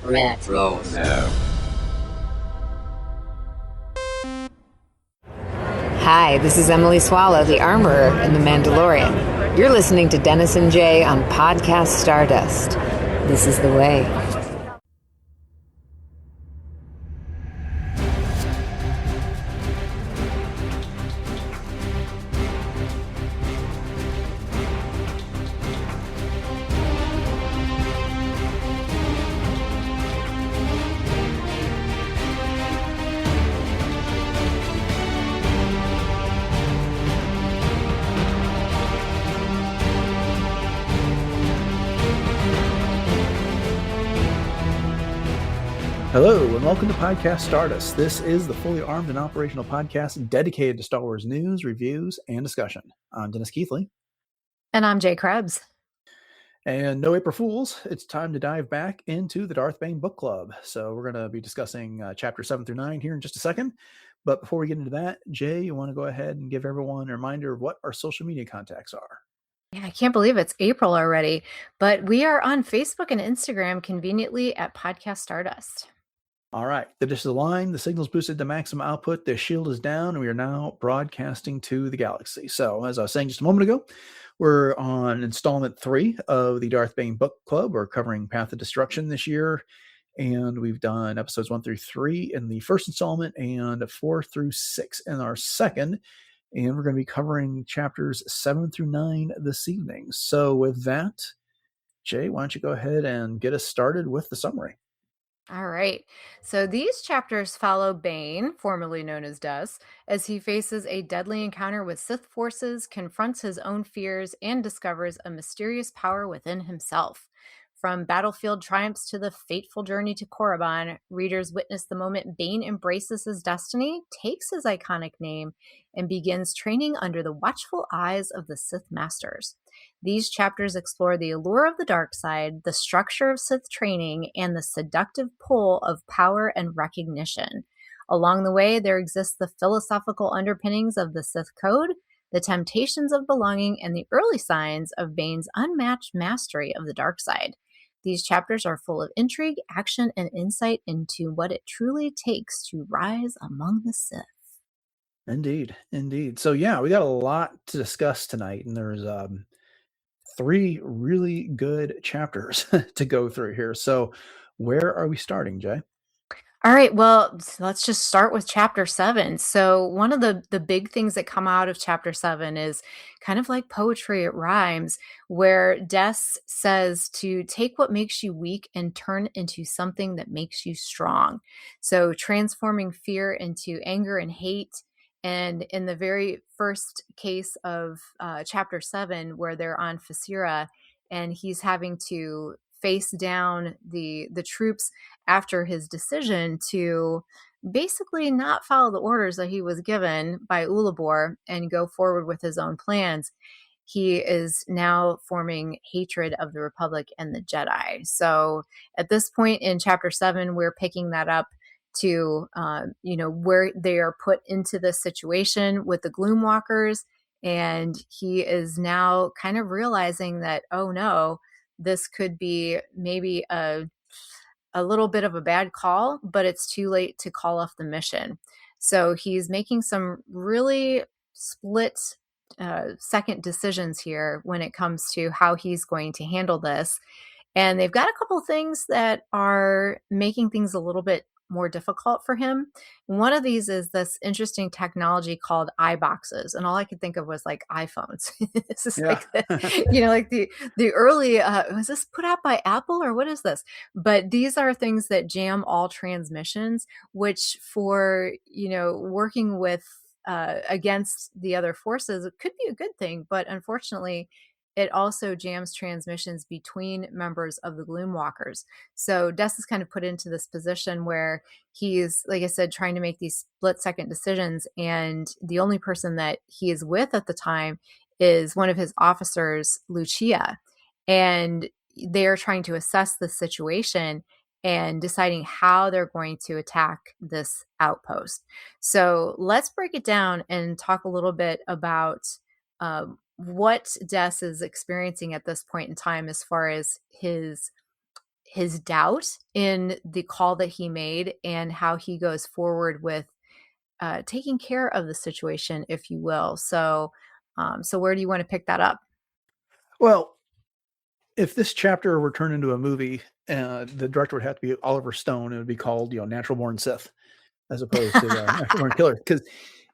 Retro. Hi, this is Emily Swallow, the Armorer in The Mandalorian. You're listening to Dennis and Jay on Podcast Stardust. This is the way. Hello, and welcome to Podcast Stardust. This is the fully armed and operational podcast dedicated to Star Wars news, reviews, and discussion. I'm Dennis Keithley. And I'm Jay Krebs. And no April Fools, it's time to dive back into the Darth Bane book club. So we're going to be discussing chapter 7 through 9 here in just a second. But before we get into that, Jay, you want to go ahead and give everyone a reminder of what our social media contacts are? Yeah, I can't believe it's April already, but we are on Facebook and Instagram conveniently at Podcast Stardust. All right, the dish is aligned, the signal's boosted to maximum output, the shield is down, and we are now broadcasting to the galaxy. So, as I was saying just a moment ago, we're on installment 3 of the Darth Bane book club. We're covering Path of Destruction this year, and we've done episodes 1 through 3 in the first installment and 4 through 6 in our second. And we're going to be covering chapters 7 through 9 this evening. So with that, Jay, why don't you go ahead and get us started with the summary? All right. So these chapters follow Bane, formerly known as Darth, as he faces a deadly encounter with Sith forces, confronts his own fears, and discovers a mysterious power within himself. From battlefield triumphs to the fateful journey to Korriban, readers witness the moment Bane embraces his destiny, takes his iconic name, and begins training under the watchful eyes of the Sith Masters. These chapters explore the allure of the dark side, the structure of Sith training, and the seductive pull of power and recognition. Along the way, there exists the philosophical underpinnings of the Sith Code, the temptations of belonging, and the early signs of Bane's unmatched mastery of the dark side. These chapters are full of intrigue, action, and insight into what it truly takes to rise among the Sith. Indeed. So yeah, we got a lot to discuss tonight, and there's 3 really good chapters to go through here. So where are we starting, Jay? All right, well, let's just start with chapter 7. So one of the big things that come out of chapter 7 is kind of like poetry, it rhymes, where Des says to take what makes you weak and turn into something that makes you strong. So transforming fear into anger and hate. And in the very first case of chapter 7, where they're on Fasira and he's having to face down the troops after his decision to basically not follow the orders that he was given by Ulabor and go forward with his own plans, he is now forming hatred of the Republic and the Jedi. So at this point in chapter 7, we're picking that up to, where they are put into this situation with the Gloomwalkers. And he is now kind of realizing that, oh no, this could be maybe a little bit of a bad call, but it's too late to call off the mission. So he's making some really split second decisions here when it comes to how he's going to handle this. And they've got a couple things that are making things a little bit more difficult for him. One of these is this interesting technology called iBoxes, and all I could think of was like iPhones. This is like the early. Was this put out by Apple or what is this? But these are things that jam all transmissions, which for working with against the other forces, it could be a good thing, but unfortunately, it also jams transmissions between members of the Gloomwalkers. So Des is kind of put into this position where he's, like I said, trying to make these split-second decisions, and the only person that he is with at the time is one of his officers, Lucia, and they are trying to assess the situation and deciding how they're going to attack this outpost. So let's break it down and talk a little bit about what Des is experiencing at this point in time as far as his his doubt in the call that he made and how he goes forward with taking care of the situation, if you will. So, so where do you want to pick that up? Well, if this chapter were turned into a movie, the director would have to be Oliver Stone. It would be called, Natural Born Sith, as opposed to Natural Born Killer. Because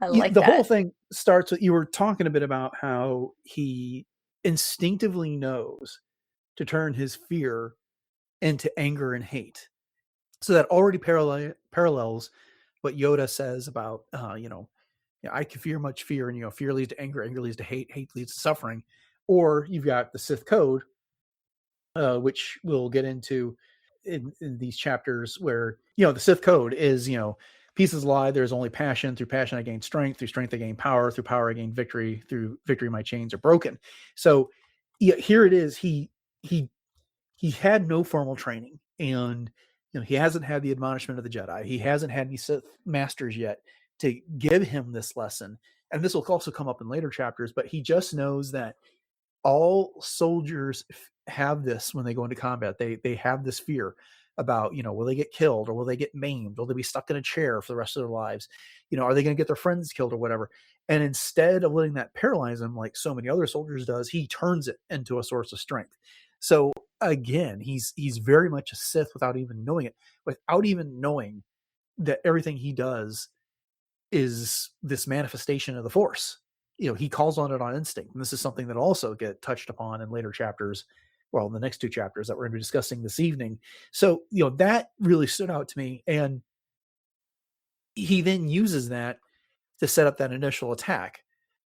I like the that. whole thing starts with, you were talking a bit about how he instinctively knows to turn his fear into anger and hate. So that already parallels what Yoda says about, I can fear much fear, and fear leads to anger leads to hate leads to suffering. Or you've got the Sith code, which we'll get into in these chapters, where the Sith code is, peace is a lie, there's only passion, through passion I gain strength, through strength I gain power, through power I gain victory, through victory my chains are broken. So here it is. He had no formal training, and he hasn't had the admonishment of the Jedi. He hasn't had any Sith masters yet to give him this lesson. And this will also come up in later chapters, but he just knows that all soldiers have this when they go into combat. They have this fear about, will they get killed, or will they get maimed? Will they be stuck in a chair for the rest of their lives? Are they going to get their friends killed or whatever? And instead of letting that paralyze him like so many other soldiers does, he turns it into a source of strength. So again, he's very much a Sith without even knowing it, without even knowing that everything he does is this manifestation of the Force. He calls on it on instinct. And this is something that also get touched upon in later chapters. Well, in the next two chapters that we're going to be discussing this evening. So, that really stood out to me. And he then uses that to set up that initial attack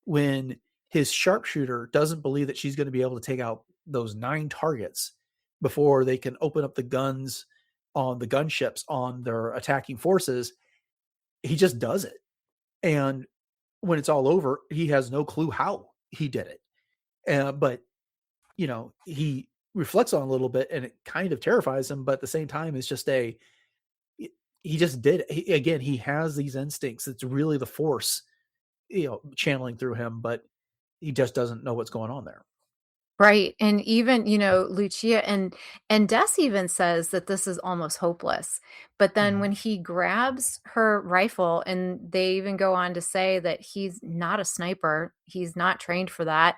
when his sharpshooter doesn't believe that she's going to be able to take out those 9 targets before they can open up the guns on the gunships on their attacking forces. He just does it. And when it's all over, he has no clue how he did it. But, he reflects on it a little bit, and it kind of terrifies him. But at the same time, it's just he just did it. He has these instincts. It's really the Force, channeling through him, but he just doesn't know what's going on there. Right. And even, Lucia and Des even says that this is almost hopeless. But then when he grabs her rifle, and they even go on to say that he's not a sniper, he's not trained for that.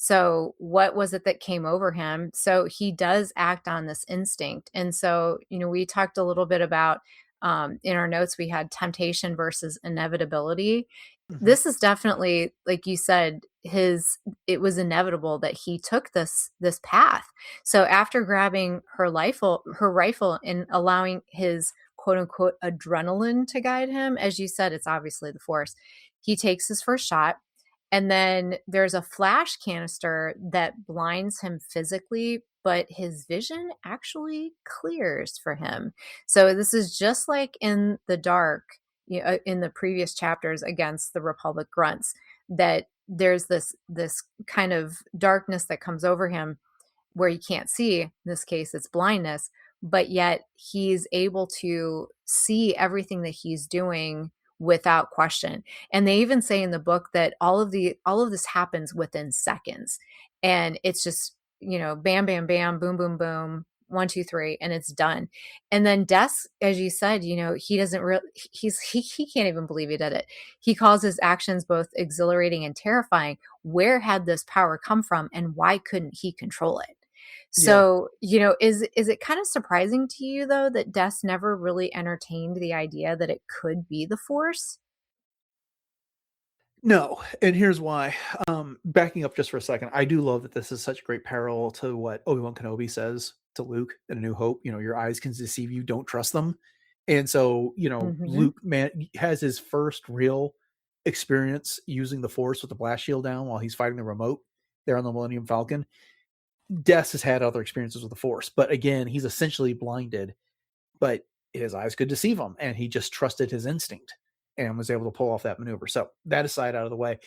So what was it that came over him? So he does act on this instinct. And so, we talked a little bit about in our notes, we had temptation versus inevitability. This is definitely, like you said, it was inevitable that he took this path. So after grabbing her rifle and allowing his quote unquote adrenaline to guide him, as you said, it's obviously the Force, he takes his first shot. And then there's a flash canister that blinds him physically, but his vision actually clears for him. So this is just like in the dark, in the previous chapters against the Republic grunts, that there's this kind of darkness that comes over him where he can't see. In this case, it's blindness, but yet he's able to see everything that he's doing without question. And they even say in the book that all of this happens within seconds, and it's just, bam, bam, bam, boom, boom, boom, 1, 2, 3, and it's done. And then Des, as you said, he doesn't really, he can't even believe he did it. He calls his actions both exhilarating and terrifying. Where had this power come from, and why couldn't he control it? So, is it kind of surprising to you, though, that Des never really entertained the idea that it could be the Force? No, and here's why. Backing up just for a second, I do love that this is such a great parallel to what Obi-Wan Kenobi says to Luke in A New Hope. Your eyes can deceive you, don't trust them. And so, Luke has his first real experience using the Force with the blast shield down while he's fighting the remote there on the Millennium Falcon. Des has had other experiences with the Force, but again, he's essentially blinded, but his eyes could deceive him, and he just trusted his instinct and was able to pull off that maneuver. So that aside, out of the way.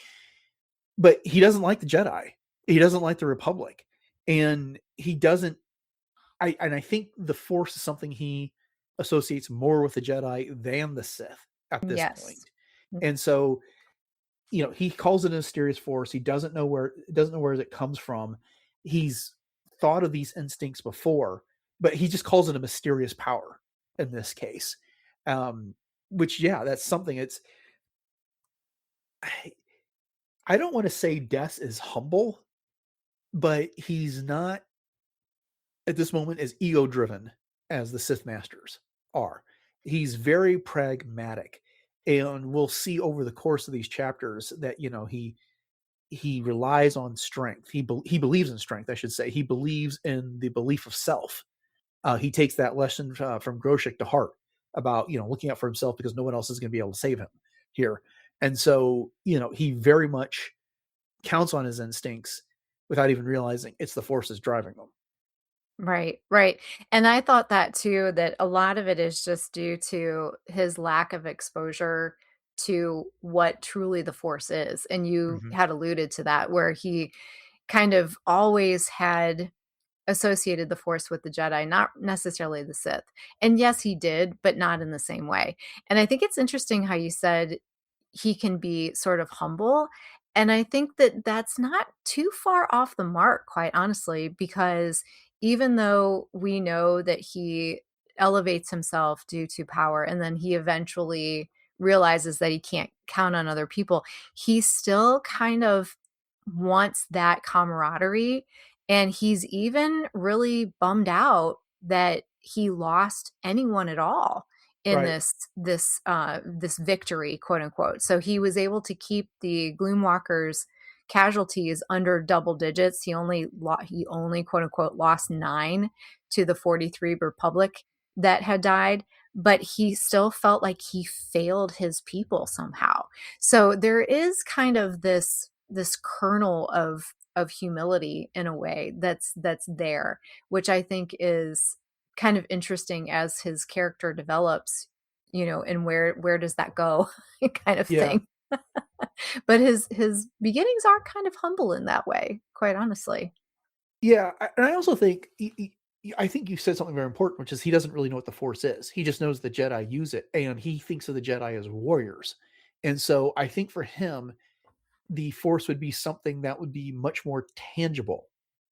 But he doesn't like the Jedi. He doesn't like the Republic. And he doesn't, I think the Force is something he associates more with the Jedi than the Sith at this point. And so, he calls it a mysterious Force. He doesn't know where it comes from. He's thought of these instincts before, but he just calls it a mysterious power in this case. Which, yeah, that's something. I don't want to say Des is humble, but he's not at this moment as ego driven as the Sith Masters are. He's very pragmatic, and we'll see over the course of these chapters that he relies on strength. He believes in strength, I should say. He believes in the belief of self. He takes that lesson from Groshek to heart about looking out for himself because no one else is going to be able to save him here. And so he very much counts on his instincts without even realizing it's the forces driving them. Right, right. And I thought that too, that a lot of it is just due to his lack of exposure to what truly the Force is. And you Mm-hmm. had alluded to that, where he kind of always had associated the Force with the Jedi, not necessarily the Sith. And yes, he did, but not in the same way. And I think it's interesting how you said he can be sort of humble. And I think that that's not too far off the mark, quite honestly, because even though we know that he elevates himself due to power and then he eventually realizes that he can't count on other people, he still kind of wants that camaraderie. And he's even really bummed out that he lost anyone at all in Right. this victory, quote unquote. So he was able to keep the Gloomwalkers casualties under double digits. He only quote unquote lost 9 to the 43 Republic that had died, but he still felt like he failed his people somehow. So there is kind of this kernel of humility in a way that's there, which I think is kind of interesting as his character develops, and where does that go kind of Yeah. thing. But his beginnings are kind of humble in that way, quite honestly. Yeah. And I also think, I think you said something very important, which is he doesn't really know what the Force is. He just knows the Jedi use it, and he thinks of the Jedi as warriors. And so I think for him, the Force would be something that would be much more tangible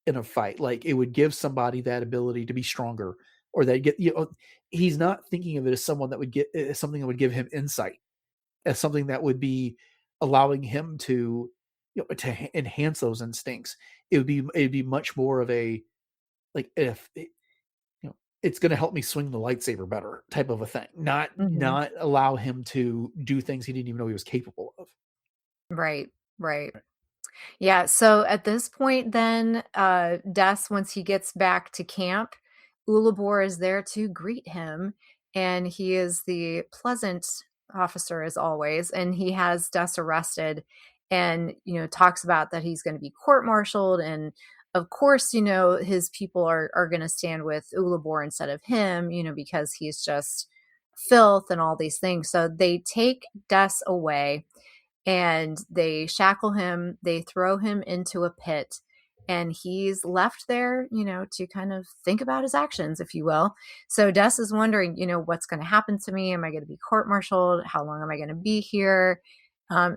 in a fight. Like it would give somebody that ability to be stronger, or that he's not thinking of it as someone that would get as something that would give him insight, as something that would be allowing him to enhance those instincts. It'd be much more of a, like, if it's going to help me swing the lightsaber better type of a thing, Mhm. not allow him to do things he didn't even know he was capable of. Right, right. Yeah, so at this point then, Des, once he gets back to camp, Ulabor is there to greet him, and he is the pleasant officer as always, and he has Des arrested and, talks about that he's gonna be court-martialed, and of course, his people are gonna stand with Ulabor instead of him, because he's just filth and all these things. So they take Des away and they shackle him, they throw him into a pit, and he's left there, to kind of think about his actions, if you will. So Des is wondering, what's going to happen to me? Am I going to be court-martialed? How long am I going to be here?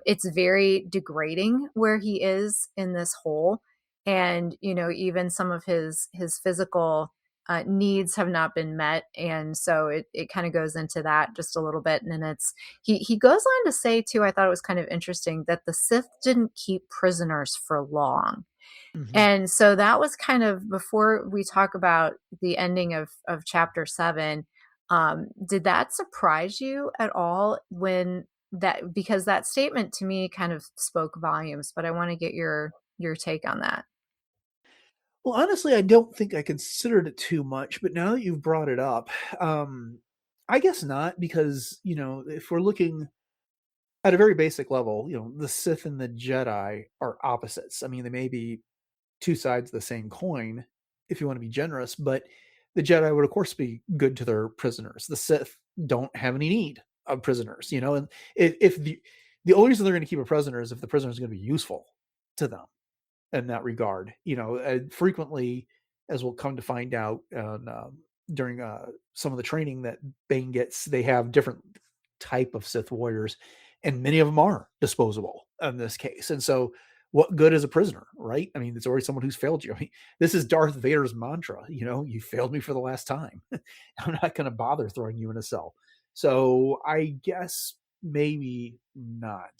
It's very degrading where he is in this hole, and even some of his physical needs have not been met, and so it kind of goes into that just a little bit, and then he goes on to say too, I thought it was kind of interesting, that the Sith didn't keep prisoners for long. Mhm. And so that was kind of, before we talk about the ending of chapter 7, did that surprise you at all, when that, because that statement to me kind of spoke volumes, but I want to get your take on that. Well, honestly, I don't think I considered it too much, but now that you've brought it up, I guess not, because if we're looking at a very basic level, the Sith and the Jedi are opposites. I mean, they may be two sides of the same coin, if you want to be generous, but the Jedi would, of course, be good to their prisoners. The Sith don't have any need of prisoners, and if the only reason they're going to keep a prisoner is if the prisoner is going to be useful to them in that regard. Frequently, as we'll come to find out during some of the training that Bane gets, they have different type of Sith warriors, and many of them are disposable in this case. And so what good is a prisoner, right? I mean, it's already someone who's failed you. I mean, this is Darth Vader's mantra. You failed me for the last time. I'm not going to bother throwing you in a cell. So I guess maybe not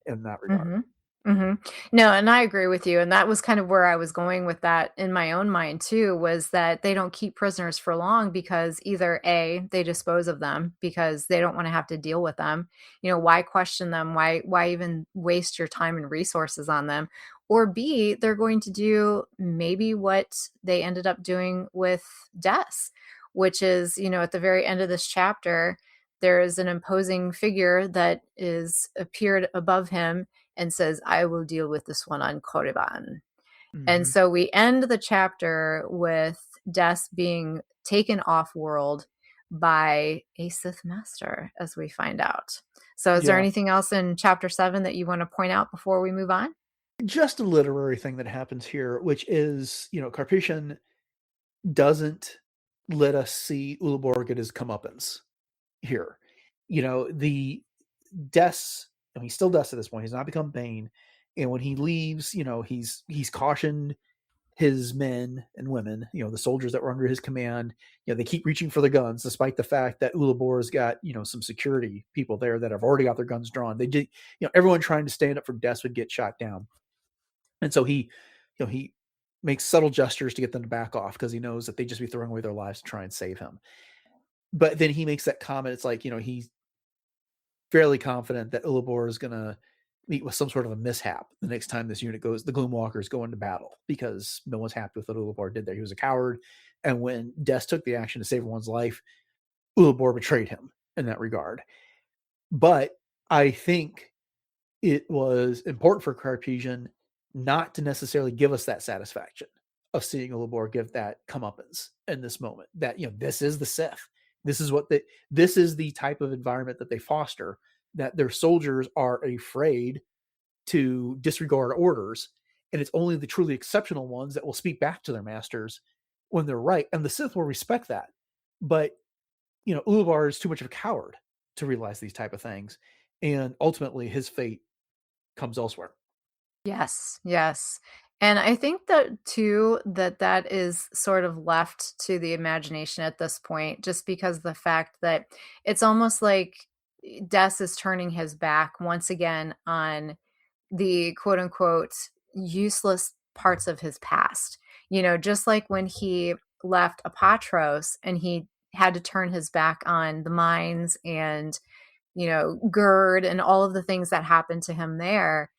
in that regard. Mhm. Mhm. No, and I agree with you, and that was kind of where I was going with that in my own mind too, was that they don't keep prisoners for long because either A, they dispose of them because they don't wanna have to deal with them. Why question them? Why even waste your time and resources on them? Or B, they're going to do maybe what they ended up doing with Des, which is, at the very end of this chapter, there is an imposing figure that is appeared above him and says, I will deal with this one on Korriban. And Mm-hmm. so we end the chapter with Des being taken off world by a Sith master, as we find out. So is there Yeah. anything else in chapter 7 that you want to point out before we move on? Just a literary thing that happens here, which is, Carpathian doesn't let us see Uliborg at his comeuppance here. The Des, I mean, he's still Des at this point. He's not become Bane. And when he leaves, he's cautioned his men and women, the soldiers that were under his command, they keep reaching for the guns, despite the fact that Ulibor's got, some security people there that have already got their guns drawn. They did, everyone trying to stand up for Des would get shot down. And so he makes subtle gestures to get them to back off because he knows that they'd just be throwing away their lives to try and save him. But then he makes that comment. It's like, he's fairly confident that Ulibor is going to meet with some sort of a mishap the next time this unit goes, the Gloomwalkers go into battle, because no one's happy with what Ulibor did there. He was a coward. And when Des took the action to save everyone's life, Ulibor betrayed him in that regard. But I think it was important for Cartesian not to necessarily give us that satisfaction of seeing Ulibor give that comeuppance in this moment. That, this is the Sith. This is the type of environment that they foster, that their soldiers are afraid to disregard orders, and it's only the truly exceptional ones that will speak back to their masters when they're right, and the Sith will respect that. But Ulibar is too much of a coward to realize these type of things, and ultimately his fate comes elsewhere. Yes, yes. And I think that too, that is sort of left to the imagination at this point, just because the fact that it's almost like Des is turning his back once again on the quote unquote useless parts of his past. Just like when he left Apatros and he had to turn his back on the mines and, Gerd and all of the things that happened to him there,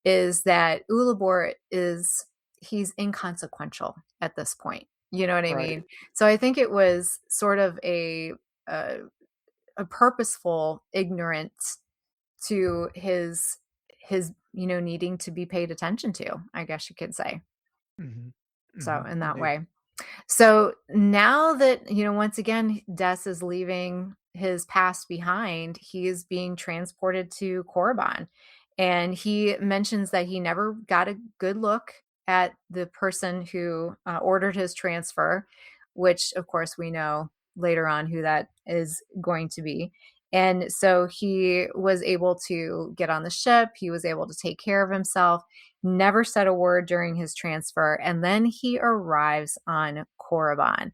is that Ulibor he's inconsequential at this point. You know what I Right. mean? So I think it was sort of a, a purposeful ignorance to his needing to be paid attention to, I guess you could say. Mm-hmm. So Mm-hmm. in that Indeed. way. So now that, once again, Des is leaving his past behind, he is being transported to Korriban. And he mentions that he never got a good look at the person who ordered his transfer, which, of course, we know later on who that is going to be. And so he was able to get on the ship. He was able to take care of himself, never said a word during his transfer. And then he arrives on Korriban.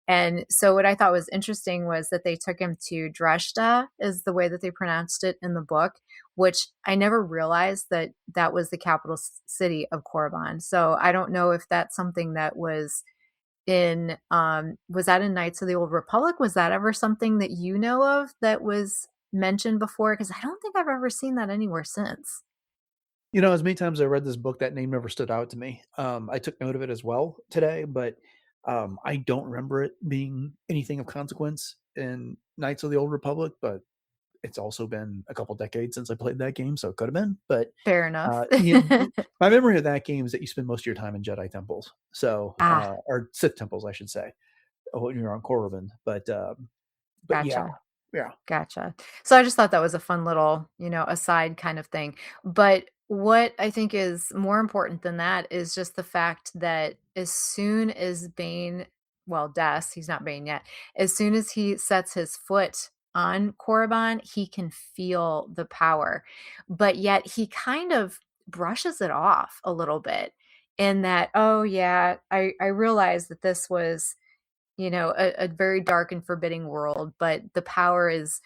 And so what I thought was interesting was that they took him to Dreshta, is the way that they pronounced it in the book, which I never realized that that was the capital city of Korriban. So I don't know if that's something that was that in Knights of the Old Republic? Was that ever something that you know of that was mentioned before? Because I don't think I've ever seen that anywhere since. As many times I read this book, that name never stood out to me. I took note of it as well today, but I don't remember it being anything of consequence in Knights of the Old Republic. But it's also been a couple decades since I played that game, so it could have been. But Fair enough. my memory of that game is that you spend most of your time in Jedi temples, Ah, or Sith temples, I should say, when you're on Korriban. But yeah, gotcha. yeah. Gotcha. So I just thought that was a fun little, aside kind of thing. But what I think is more important than that is just the fact that as soon as Bane, well, Des, he's not Bane yet, as soon as he sets his foot on Korriban, he can feel the power. But yet he kind of brushes it off a little bit in that, oh yeah, I realized that this was, a very dark and forbidding world, but the power is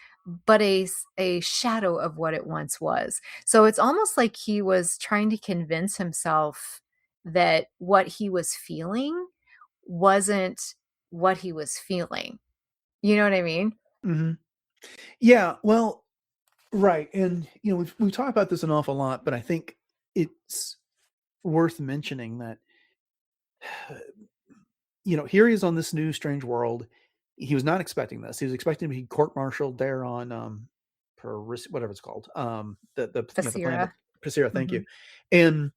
but a shadow of what it once was. So it's almost like he was trying to convince himself that what he was feeling wasn't what he was feeling. You know what I mean? Hmm. Yeah, well, right. And, we've talked about this an awful lot, but I think it's worth mentioning that, here he is on this new strange world. He was not expecting this. He was expecting to be court-martialed there on, whatever it's called, the planet Basira. Pasira. Thank Hmm. you. And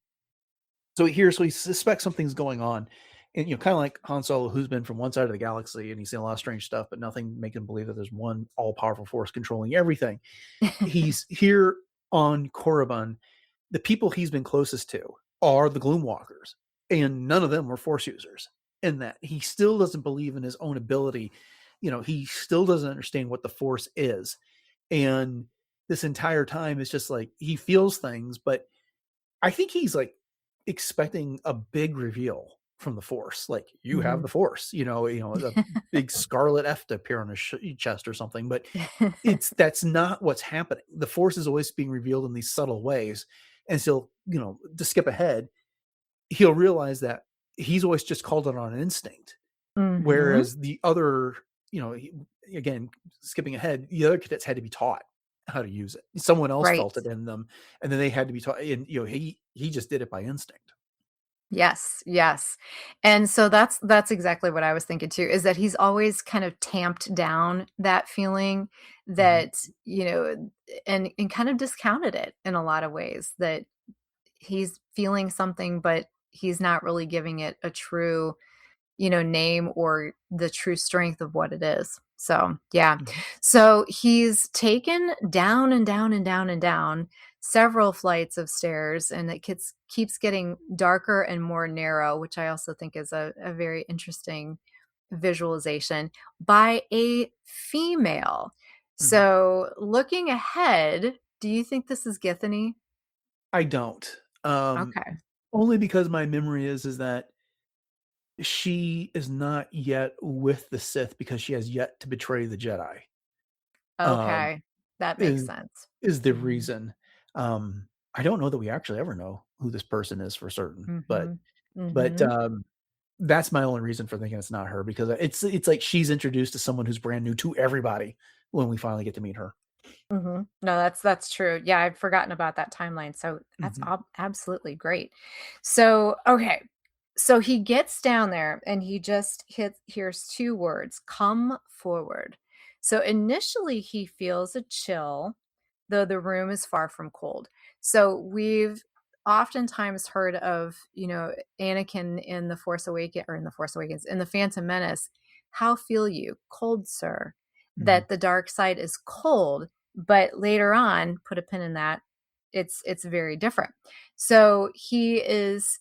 so he suspects something's going on, and kind of like Han Solo, who's been from one side of the galaxy and he's seen a lot of strange stuff, but nothing making him believe that there's one all-powerful force controlling everything. He's here on Korriban. The people he's been closest to are the Gloomwalkers, and none of them were Force users. In that he still doesn't believe in his own ability. He still doesn't understand what the Force is, and this entire time it's just like he feels things, but I think he's like expecting a big reveal from the Force, like you have Hmm. the Force, a big scarlet F to appear on his chest or something. But that's not what's happening. The Force is always being revealed in these subtle ways, and so to skip ahead, he'll realize that he's always just called it on instinct, Hmm. whereas the other, again, skipping ahead, the other cadets had to be taught how to use it. Someone else Right. felt it in them, and then they had to be taught. And he just did it by instinct. Yes, yes. And so that's exactly what I was thinking too, is that he's always kind of tamped down that feeling Mhm. that, and kind of discounted it in a lot of ways, that he's feeling something, but he's not really giving it a true, name or the true strength of what it is. So, yeah. Mhm. So he's taken down and down and down and down several flights of stairs, and it keeps getting darker and more narrow, which I also think is a very interesting visualization by a female. Mhm. So, looking ahead, do you think this is Githany? I don't. Um, Okay. Only because my memory is that she is not yet with the Sith because she has yet to betray the Jedi. Um, Okay. That makes is sense. is the Mhm. reason. I don't know that we actually ever know who this person is for certain, but Mhm. but Mhm. um, that's my only reason for thinking it's not her, because it's like she's introduced to someone who's brand new to everybody when we finally get to meet her. Mhm. No, that's true. Yeah, I've forgotten about that timeline, so that's Mhm. absolutely great. So, okay. So he gets down there and he just hears 2 words, "Come forward." So initially he feels a chill, though the room is far from cold. So we've oftentimes heard of, Anakin in The Force Awakens, in The Phantom Menace, "How feel you?" "Cold, sir." Mhm. That the dark side is cold, but later on, put a pin in that, it's very different. So he is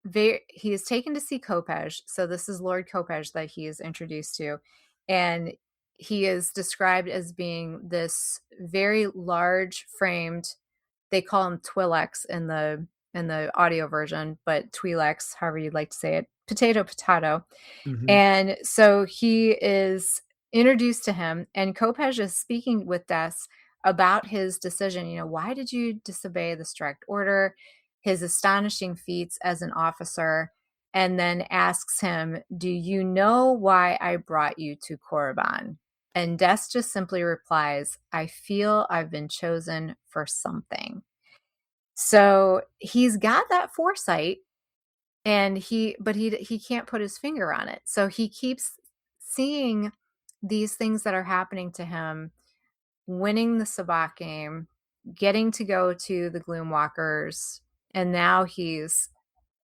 taken to see Kopej. So this is Lord Kopej that he is introduced to, and he is described as being this very large framed. They call him Twi'leks in the audio version, but Twi'leks, however you'd like to say it, potato. Mhm. And so he is introduced to him, and Kopej is speaking with Des about his decision. Why did you disobey the strict order? His astonishing feats as an officer, and then asks him, "Do you know why I brought you to Korriban?" And Des just simply replies, "I feel I've been chosen for something." So he's got that foresight, and he can't put his finger on it. So he keeps seeing these things that are happening to him, winning the sabacc game, getting to go to the Gloomwalkers, and now he's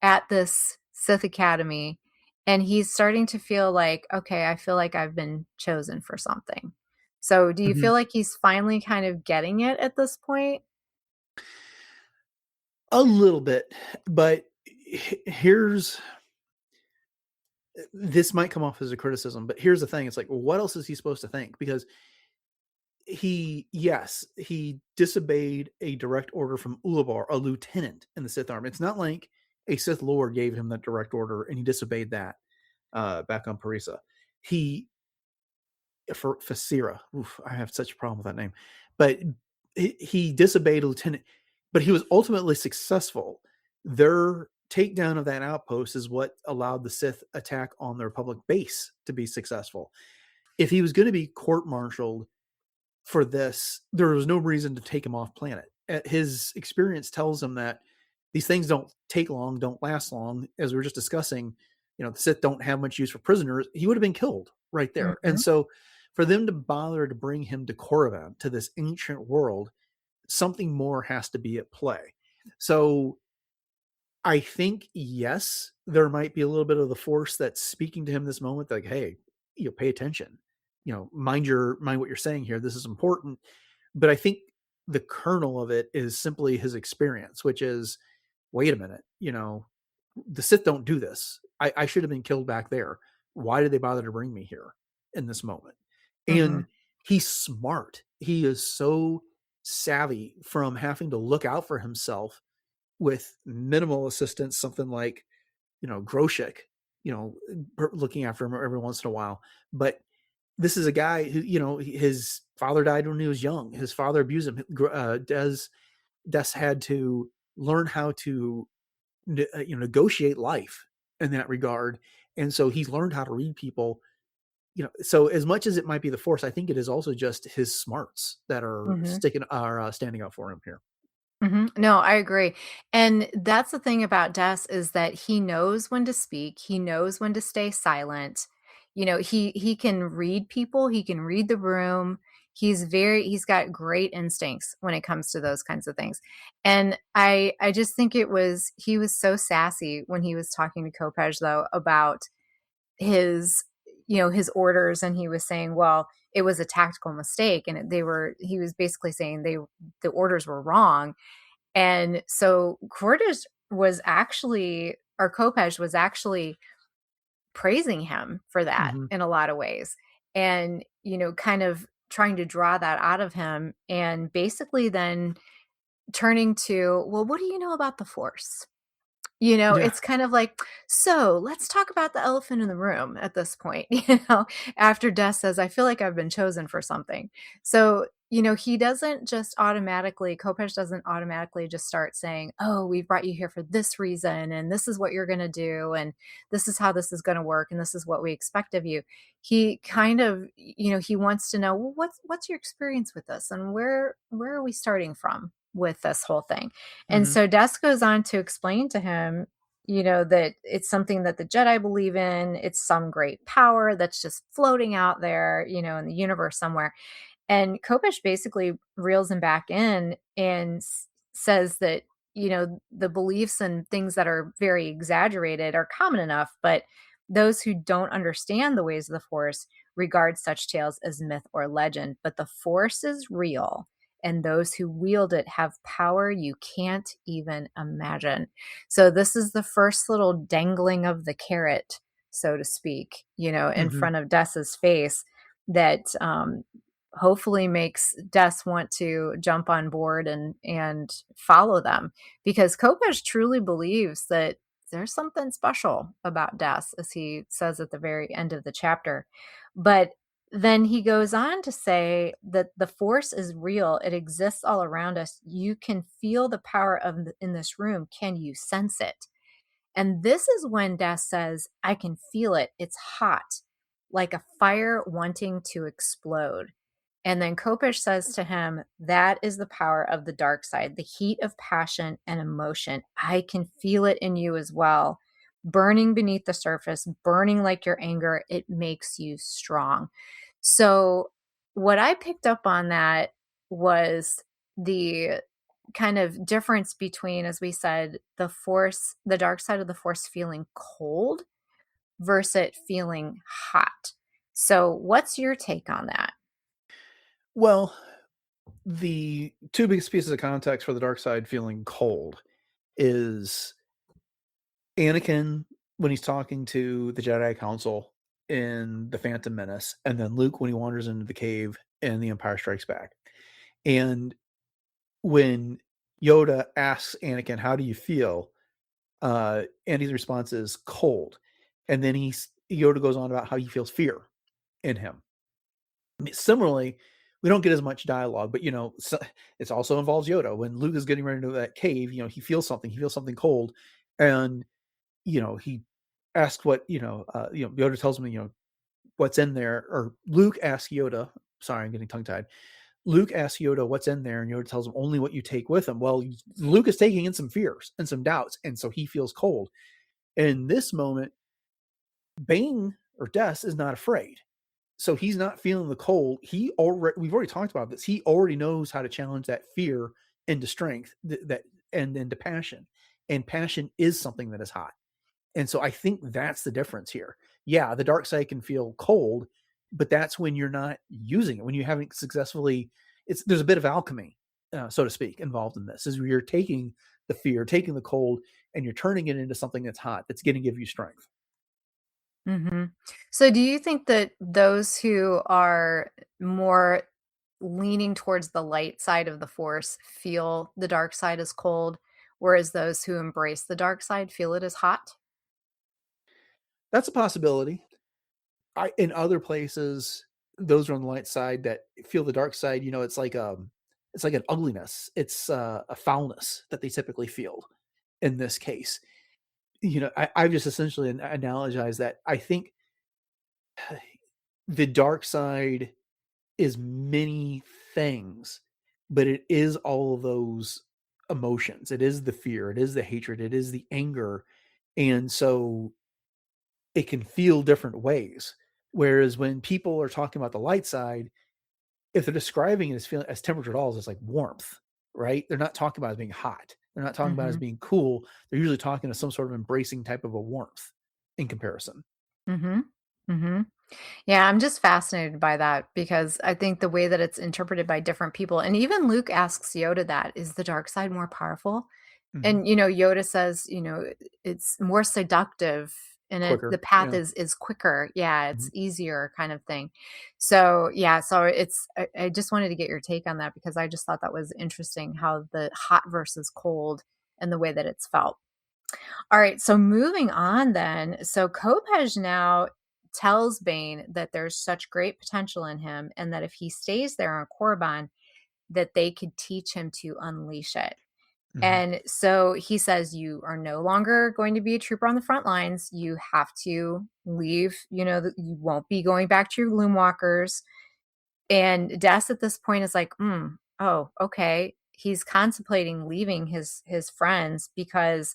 at this Sith Academy, and he's starting to feel like, okay, I feel like I've been chosen for something. So do you Mhm. feel like he's finally kind of getting it at this point? A little bit, but here's this might come off as a criticism, but here's the thing. It's like, well, what else is he supposed to think? Because he disobeyed a direct order from Ulabar, a lieutenant in the Sith army. It's not like a Sith Lord gave him that direct order and he disobeyed that back on Parisa. For Fasira, I have such a problem with that name, but he disobeyed a lieutenant, but he was ultimately successful. Their takedown of that outpost is what allowed the Sith attack on the Republic base to be successful. If he was going to be court-martialed for this, there was no reason to take him off planet. His experience tells him that these things don't take long, don't last long. As we were just discussing, the Sith don't have much use for prisoners. He would have been killed right there. Mhm. And so for them to bother to bring him to Korriban, to this ancient world, something more has to be at play. So I think, yes, there might be a little bit of the Force that's speaking to him this moment, like, hey, pay attention, mind what you're saying here. This is important. But I think the kernel of it is simply his experience, which is, wait a minute, the Sith don't do this. I should have been killed back there. Why did they bother to bring me here in this moment? And he's smart. He is so savvy from having to look out for himself with minimal assistance, something like, Groshek, looking after him every once in a while. But this is a guy who, his father died when he was young. His father abused him. Des had to learn how to, negotiate life in that regard. And so he's learned how to read people, so as much as it might be the Force, I think it is also just his smarts that are standing out for him here. No, I agree. And that's the thing about Des is that he knows when to speak, he knows when to stay silent. He can read people, he can read the room. He's got great instincts when it comes to those kinds of things. And I just think he was so sassy when he was talking to Kopej though about his his orders, and he was saying, well, it was a tactical mistake, and he was basically saying the orders were wrong. And so Cordes was actually, or Kopej was actually praising him for that in a lot of ways. And, kind of trying to draw that out of him and basically then turning to, well, what do you know about the Force? Yeah. It's kind of like, so let's talk about the elephant in the room at this point, after Des says, I feel like I've been chosen for something. So, he doesn't just automatically, Kopej doesn't automatically just start saying, oh, we brought you here for this reason, and this is what you're going to do, and this is how this is going to work, and this is what we expect of you. He kind of, he wants to know, well, what's your experience with this, and where are we starting from with this whole thing? And so Des goes on to explain to him, that it's something that the Jedi believe in. It's some great power that's just floating out there, in the universe somewhere. And Kopech basically reels him back in and says that, the beliefs and things that are very exaggerated are common enough, but those who don't understand the ways of the Force regard such tales as myth or legend. But the Force is real, and those who wield it have power you can't even imagine. So this is the first little dangling of the carrot, so to speak, in front of Des's face that hopefully makes Des want to jump on board and follow them, because Kopech truly believes that there's something special about Des, as he says at the very end of the chapter. But then he goes on to say that the Force is real. It exists all around us. You can feel the power in this room. Can you sense it? And this is when Des says, I can feel it. It's hot, like a fire wanting to explode. And then Kopech says to him, that is the power of the dark side, the heat of passion and emotion. I can feel it in you as well, burning beneath the surface, burning like your anger. It makes you strong. So what I picked up on that was the kind of difference between, as we said, the Force, the dark side of the Force feeling cold versus it feeling hot. So what's your take on that? Well, the two biggest pieces of context for the dark side feeling cold is Anakin when he's talking to the Jedi Council in The Phantom Menace, and then Luke when he wanders into the cave in The Empire Strikes Back. And when Yoda asks Anakin, "How do you feel?" Andy's response is cold, and then Yoda goes on about how he feels fear in him. Similarly, we don't get as much dialogue, but it also involves Yoda. When Luke is getting ready to that cave, he feels something cold, and he asks what Yoda tells him what's in there, or Luke asks Yoda. Sorry, I'm getting tongue tied. Luke asks Yoda what's in there, and Yoda tells him only what you take with him. Well, Luke is taking in some fears and some doubts, and so he feels cold. In this moment, Bane or Des is not afraid. So he's not feeling the cold. We've already talked about this. He already knows how to challenge that fear into strength, and into passion. And passion is something that is hot. And so I think that's the difference here. Yeah, the dark side can feel cold, but that's when you're not using it, when you haven't successfully. There's a bit of alchemy, so to speak, involved in this. Is where you're taking the fear, taking the cold, and you're turning it into something that's hot, that's going to give you strength. Hmm. So do you think that those who are more leaning towards the light side of the force feel the dark side as cold, whereas those who embrace the dark side feel it as hot? That's a possibility. In other places, those are on the light side that feel the dark side. It's like an ugliness. It's a foulness that they typically feel. In this case, I've just essentially analogized that. I think the dark side is many things, but it is all of those emotions. It is the fear. It is the hatred. It is the anger, and so it can feel different ways. Whereas when people are talking about the light side, if they're describing it as feeling as temperature dolls, it's like warmth, right? They're not talking about it as being hot. They're not talking about it as Hmm. being cool. They're usually talking to some sort of embracing type of a warmth in comparison. Hmm. Hmm. Yeah, I'm just fascinated by that because I think the way that it's interpreted by different people, and even Luke asks Yoda that, is the dark side more powerful? Mhm. And Yoda says, it's more seductive and the Quicker. path Yeah. is quicker. Yeah, it's Mhm. easier kind of thing. So, yeah, so I just wanted to get your take on that because I just thought that was interesting how the hot versus cold and the way that it's felt. All right, so moving on then. So Kopej now tells Bane that there's such great potential in him and that if he stays there on Korriban, that they could teach him to unleash it. Mhm. And so he says, you are no longer going to be a trooper on the front lines. You have to leave. You won't be going back to your gloom walkers. And Des at this point is like, oh, okay. He's contemplating leaving his friends because,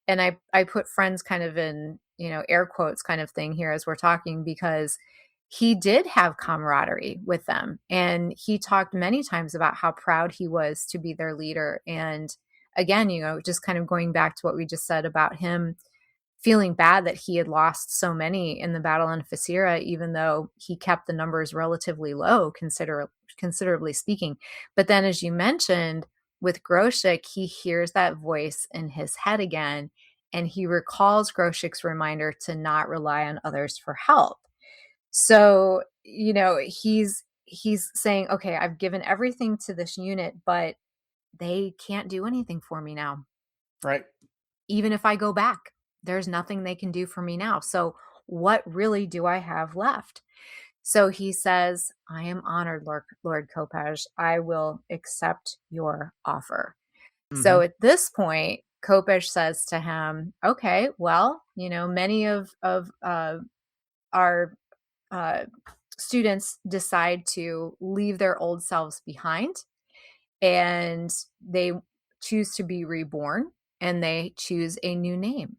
and I put friends kind of in, air quotes kind of thing here as we're talking because he did have camaraderie with them. And he talked many times about how proud he was to be their leader. And again, just kind of going back to what we just said about him feeling bad that he had lost so many in the battle in Fasira, even though he kept the numbers relatively low, considerably speaking. But then, as you mentioned, with Groshik, he hears that voice in his head again, and he recalls Groshik's reminder to not rely on others for help. So, he's saying, okay, I've given everything to this unit, but they can't do anything for me now. Right. Even if I go back, there's nothing they can do for me now. So, what really do I have left? So he says, I am honored, Lord Kopej. I will accept your offer. So Mhm. at this point, Kopej says to him, okay, well, many of our uh, students decide to leave their old selves behind and they choose to be reborn and they choose a new name.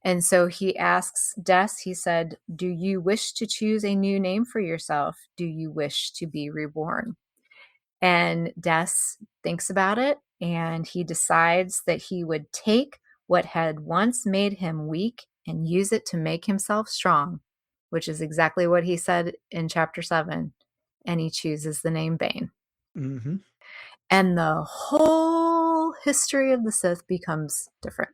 And so he asks Des, he said, do you wish to choose a new name for yourself? Do you wish to be reborn? And Des thinks about it and he decides that he would take what had once made him weak and use it to make himself strong, which is exactly what he said in chapter 7. And he chooses the name Bane. Mhm. and the whole history of the Sith becomes different.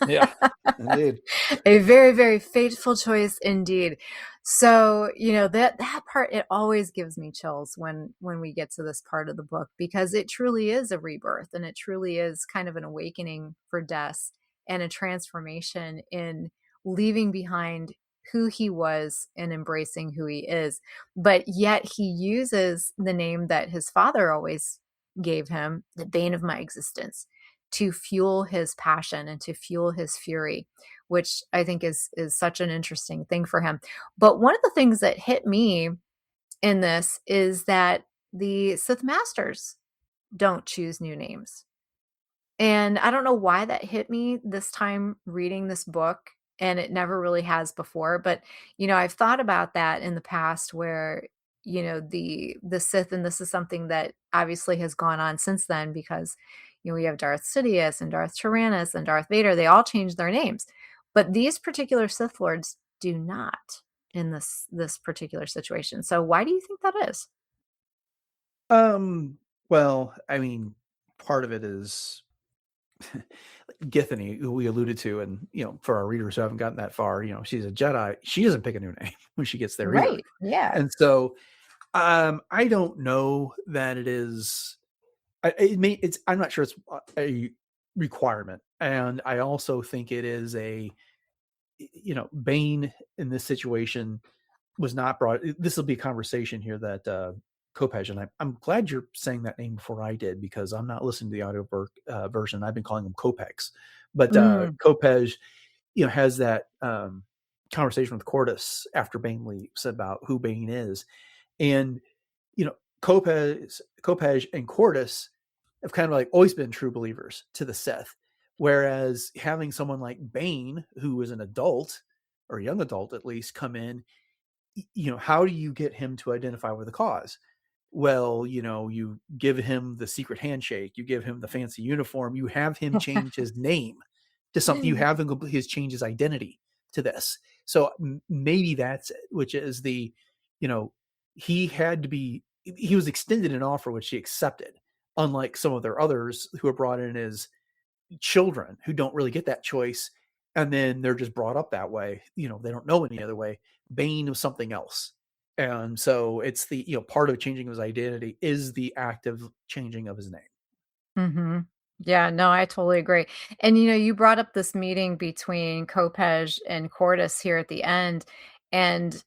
Yeah, indeed. A very, very fateful choice indeed. So, that part, it always gives me chills when we get to this part of the book, because it truly is a rebirth, and it truly is kind of an awakening for Des, and a transformation in leaving behind who he was and embracing who he is. But yet he uses the name that his father always gave him, the bane of my existence, to fuel his passion and to fuel his fury, which I think is such an interesting thing for him. But one of the things that hit me in this is that the Sith Masters don't choose new names. And I don't know why that hit me this time reading this book, and it never really has before, but I've thought about that in the past, where the Sith, and this is something that obviously has gone on since then, because we have Darth Sidious and Darth Tyrannus and Darth Vader. They all changed their names, but these particular Sith lords do not in this particular situation. So why do you think that is? Well, I mean, part of it is Githany, who we alluded to, and for our readers who haven't gotten that far, she's a Jedi. She doesn't pick a new name when she gets there either. Right. Yeah. And so, I don't know that it is. I'm not sure it's a requirement, and I also think it is Bane in this situation was not brought. This will be a conversation here that Kopej, and I'm glad you're saying that name before I did, because I'm not listening to the audio version. I've been calling him Kopex, but Kopej, has that conversation with Cordis after Bane leaves about who Bane is, and Kopej and Cordis have kind of like always been true believers to the Sith, whereas having someone like Bane, who is an adult or a young adult at least, come in, how do you get him to identify with the cause? Well, you give him the secret handshake, you give him the fancy uniform, you have him change his name to something, you have him change his identity to this. So maybe that's it, which is he was extended an offer which he accepted, unlike some of their others who are brought in as children who don't really get that choice, and then they're just brought up that way. They don't know any other way. Bane was something else. And so it's the, part of changing his identity is the active changing of his name. Mm-hmm. Yeah, no, I totally agree. And you brought up this meeting between Kopej and Cordis here at the end, and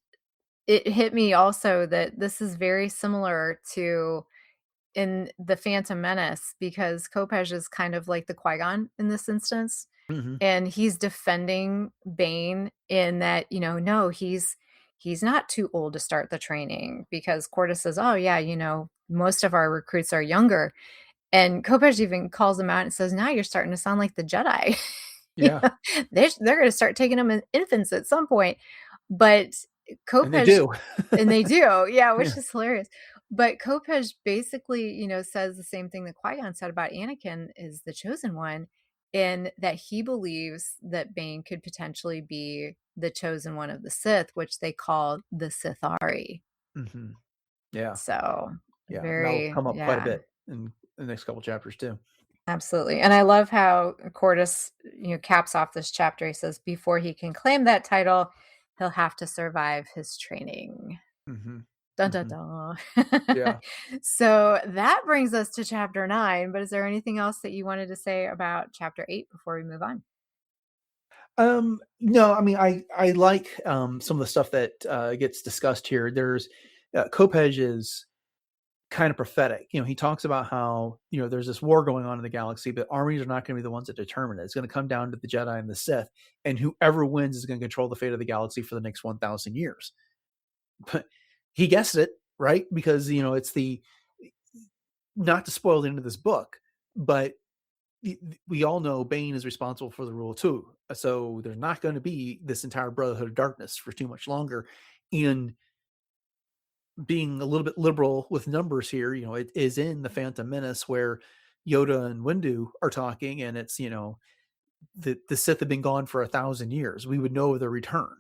it hit me also that this is very similar to in the Phantom Menace, because Kopej is kind of like the Qui-Gon in this instance. Mm-hmm. And he's defending Bane in that, no, he's not too old to start the training, because Cordis says, oh yeah, most of our recruits are younger. And Kopej even calls him out and says, now you're starting to sound like the Jedi. Yeah. They're going to start taking them as infants at some point. But Kopej, and they do. And they do. Yeah, which is hilarious. But Kopej basically, says the same thing that Qui-Gon said about Anakin is the chosen one, in that he believes that Bane could potentially be the chosen one of the Sith, which they call the Sithari. Mm-hmm. Yeah. So yeah, very, that'll come up quite a bit in the next couple chapters too. Absolutely. And I love how Cordis, caps off this chapter. He says, before he can claim that title, he'll have to survive his training. Mm-hmm. Dun, dun, dun. Yeah. So that brings us to chapter 9. But is there anything else that you wanted to say about chapter 8 before we move on? No, I mean, I like some of the stuff that gets discussed here. There's Kopej is kind of prophetic. He talks about how, there's this war going on in the galaxy, but armies are not going to be the ones that determine it. It's going to come down to the Jedi and the Sith, and whoever wins is going to control the fate of the galaxy for the next 1,000 years. But he guessed it, right? Because, it's not to spoil the end of this book, but we all know Bane is responsible for the rule too. So there's not going to be this entire Brotherhood of Darkness for too much longer. And being a little bit liberal with numbers here, it is in the Phantom Menace where Yoda and Windu are talking, and it's, the Sith have been gone for 1,000 years. We would know of their return.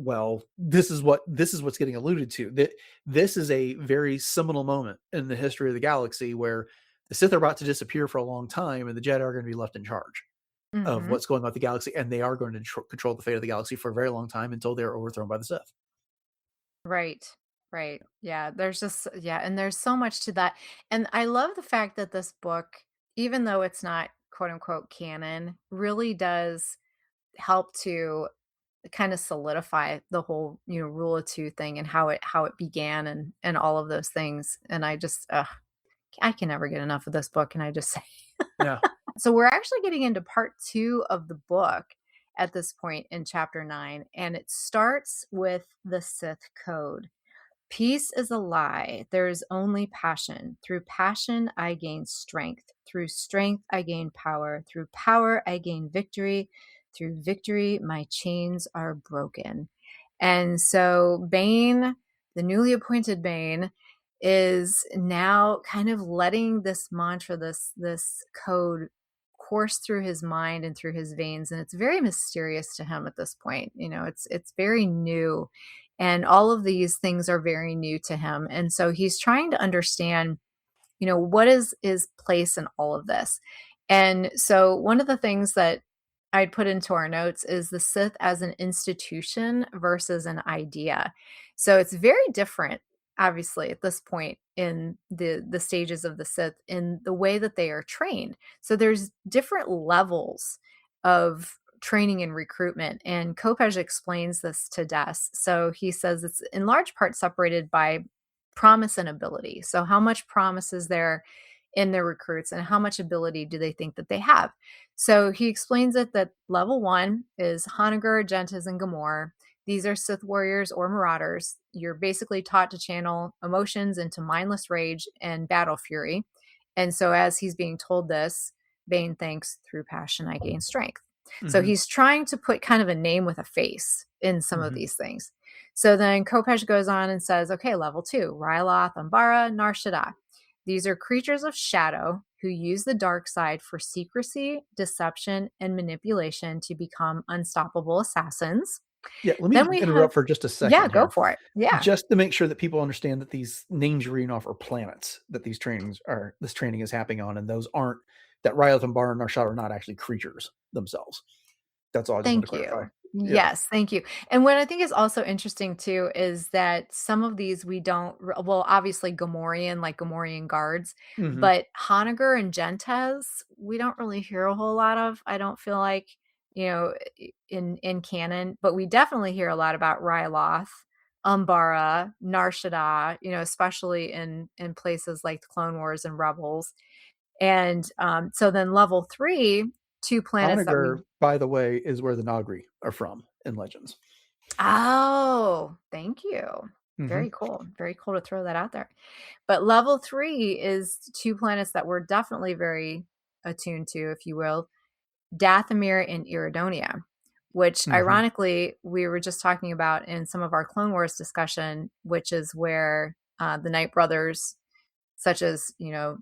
Well, this is what's getting alluded to. That this is a very seminal moment in the history of the galaxy where the Sith are about to disappear for a long time, and the Jedi are going to be left in charge of Mm-hmm. what's going on with the galaxy, and they are going to control the fate of the galaxy for a very long time until they're overthrown by the Sith. Right. Right. Yeah. And there's so much to that. And I love the fact that this book, even though it's not quote unquote canon, really does help to kind of solidify the whole, rule of two thing and how it began and all of those things. And I can never get enough of this book, and I just say. Yeah. So we're actually getting into part 2 of the book at this point in chapter 9, and it starts with the Sith code. Peace is a lie. There is only passion. Through passion, I gain strength. Through strength, I gain power. Through power, I gain victory. Through victory, my chains are broken. And so Bane, the newly appointed Bane, is now kind of letting this mantra, this code course through his mind and through his veins. And it's very mysterious to him at this point. It's very new. And all of these things are very new to him. And so he's trying to understand, what is his place in all of this? And so one of the things that I'd put into our notes is the Sith as an institution versus an idea. So it's very different, obviously, at this point in the stages of the Sith in the way that they are trained. So there's different levels of training and recruitment. And Kopej explains this to Des. So he says it's in large part separated by promise and ability. So how much promise is there in their recruits and how much ability do they think that they have? So he explains it that level 1 is Hanagur, Gentes, and Gamor. These are Sith warriors or marauders. You're basically taught to channel emotions into mindless rage and battle fury. And so as he's being told this, Bane thinks, through passion, I gain strength. So he's trying to put kind of a name with a face in some of these things. So then Kopej goes on and says, okay, level 2, Ryloth, Umbara, Nar Shaddaa. These are creatures of shadow who use the dark side for secrecy, deception, and manipulation to become unstoppable assassins. Yeah, let me Then we interrupt have, for just a second. yeah, go here. for it. Yeah. Just to make sure that people understand that these names you're reading off are planets that this training is happening on, and those aren't that Ryloth and Bar and Narshad are not actually creatures themselves. That's all I just want to Thank clarify. you. Yes, thank you. And what I think is also interesting too is that some of these we don't, well, obviously Gamorrean, like Gamorrean guards, but Hanagur and Gentes, we don't really hear a whole lot of, I don't feel like, in canon, but we definitely hear a lot about Ryloth, Umbara, Nar Shaddaa, especially in places like the Clone Wars and Rebels. And so then level 3, 2 planets that we. Hanagur, by the way, is where the Nagri are from in Legends. Oh, thank you. Very cool. Very cool to throw that out there. But level 3 is 2 planets that we're definitely very attuned to, if you will, Dathomir and Iridonia, which ironically we were just talking about in some of our Clone Wars discussion, which is where the Night Brothers, such as,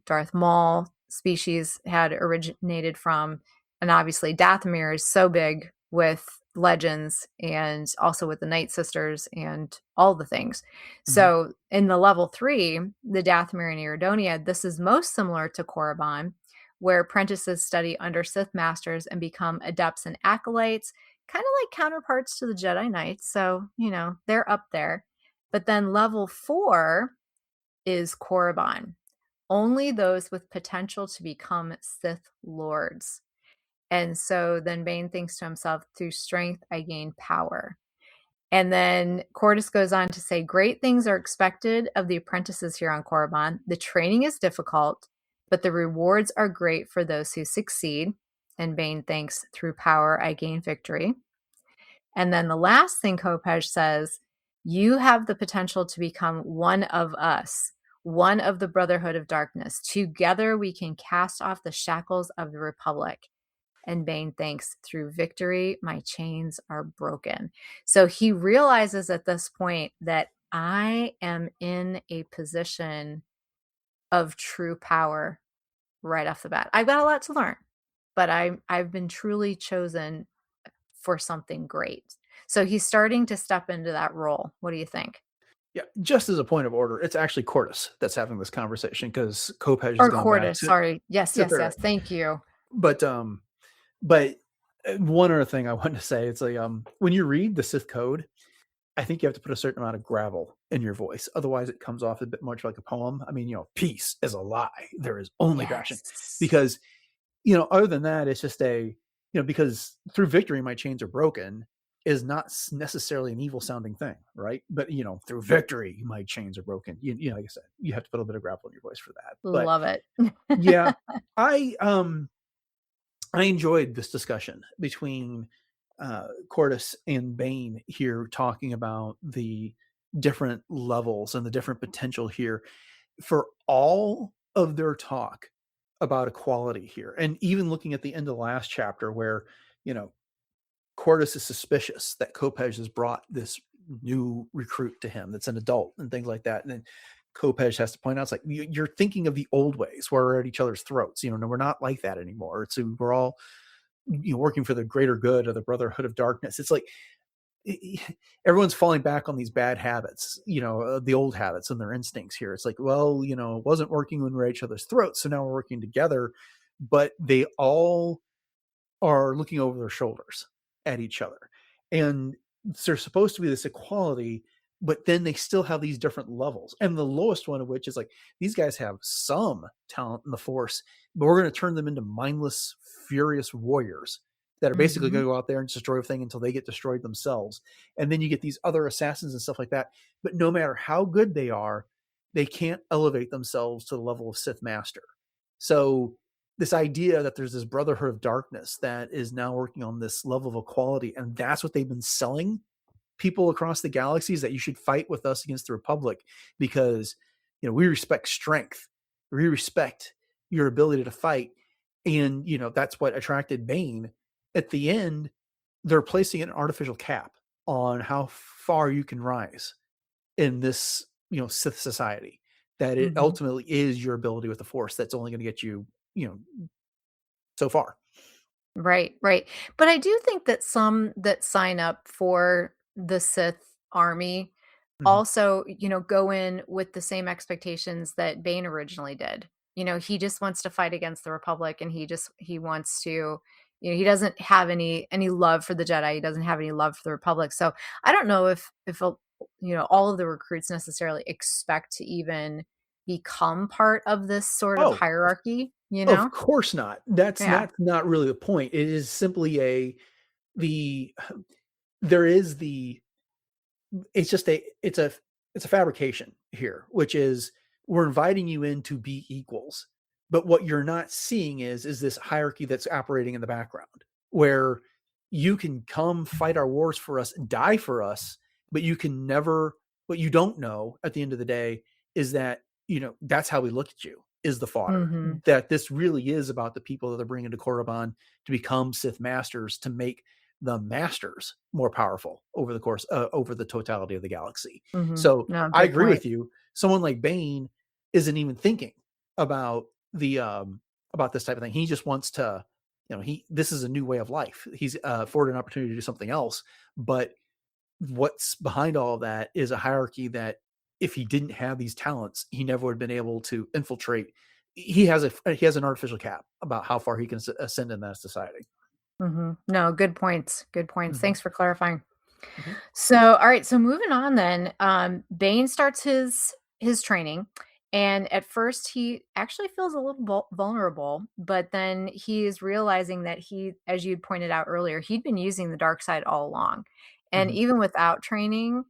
Darth Maul species had originated from. And obviously Dathomir is so big with Legends and also with the Night Sisters and all the things. So in the level 3, the Dathomir and Iridonia, this is most similar to Korriban, where apprentices study under Sith masters and become adepts and acolytes, kind of like counterparts to the Jedi Knights. So, they're up there. But then level 4 is Korriban. Only those with potential to become Sith lords. And so then Bane thinks to himself, through strength, I gain power. And then Cordis goes on to say, great things are expected of the apprentices here on Korriban. The training is difficult, but the rewards are great for those who succeed. And Bane thinks, through power, I gain victory. And then the last thing Kopej says, you have the potential to become one of us, one of the Brotherhood of Darkness. Together we can cast off the shackles of the Republic. And Bane thinks, through victory, my chains are broken. So he realizes at this point that I am in a position of true power right off the bat. I've got a lot to learn, but I've been truly chosen for something great. So he's starting to step into that role. What do you think? Yeah, just as a point of order, it's actually Cordis that's having this conversation because Kopej has Or gone back Cordis, sorry. Yes, to yes, Barrett. yes. Thank you. But one other thing I wanted to say, it's like when you read the Sith code, I think you have to put a certain amount of gravel in your voice. Otherwise, it comes off a bit much like a poem. I mean, peace is a lie. There is only passion. Yes. Because, other than that, it's just because through victory, my chains are broken is not necessarily an evil sounding thing, right? But, through victory, my chains are broken. Like I said, you have to put a bit of gravel in your voice for that. But Love it. yeah, I enjoyed this discussion between Cordis and Bane here, talking about the different levels and the different potential here for all of their talk about equality here. And even looking at the end of the last chapter where, Cordis is suspicious that Kopej has brought this new recruit to him that's an adult and things like that. And then Kopej has to point out, it's like, you're thinking of the old ways where we're at each other's throats. No, we're not like that anymore. It's we're all working for the greater good of the Brotherhood of Darkness. It's like everyone's falling back on these bad habits, the old habits and their instincts here. It's like, well, it wasn't working when we're at each other's throats, so now we're working together. But they all are looking over their shoulders at each other. And there's supposed to be this equality, but then they still have these different levels. And the lowest one of which is like, these guys have some talent in the Force, but we're going to turn them into mindless, furious warriors that are basically going to go out there and destroy everything until they get destroyed themselves. And then you get these other assassins and stuff like that. But no matter how good they are, they can't elevate themselves to the level of Sith Master. So this idea that there's this Brotherhood of Darkness that is now working on this level of equality, and that's what they've been selling people across the galaxies, that you should fight with us against the Republic because, we respect strength. We respect your ability to fight. And, that's what attracted Bane. At the end, they're placing an artificial cap on how far you can rise in this, Sith society, that it ultimately is your ability with the Force that's only going to get you, so far. Right, right. But I do think that some that sign up for the Sith army also, go in with the same expectations that Bane originally did. He just wants to fight against the Republic, and he wants to, he doesn't have any love for the Jedi. He doesn't have any love for the Republic. So I don't know if all of the recruits necessarily expect to even become part of this sort of hierarchy, Of course not. That's Yeah. not really the point. It is simply there is it's a fabrication here, which is we're inviting you in to be equals. But what you're not seeing is this hierarchy that's operating in the background where you can come fight our wars for us, die for us, but you can never, what you don't know at the end of the day is that, that's how we look at you, is the fodder. That this really is about the people that they're bringing to Korriban to become Sith Masters, to make the Masters more powerful over the course, over the totality of the galaxy. So No, I good agree point. with you. Someone like Bane isn't even thinking about about this type of thing. He just wants to, this is a new way of life. He's afforded an opportunity to do something else. But what's behind all of that is a hierarchy that if he didn't have these talents, he never would have been able to infiltrate. He has an artificial cap about how far he can ascend in that society. No, good points. Good points. Thanks for clarifying. Mhm. So, all right. So moving on then, Bane starts his training, and at first he actually feels a little vulnerable, but then he is realizing that he, as you pointed out earlier, he'd been using the dark side all along, and Mhm. even without training,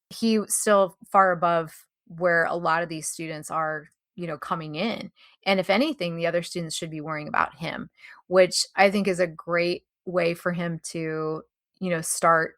he was still far above where a lot of these students are, coming in. And if anything, the other students should be worrying about him, which I think is a great way for him to, start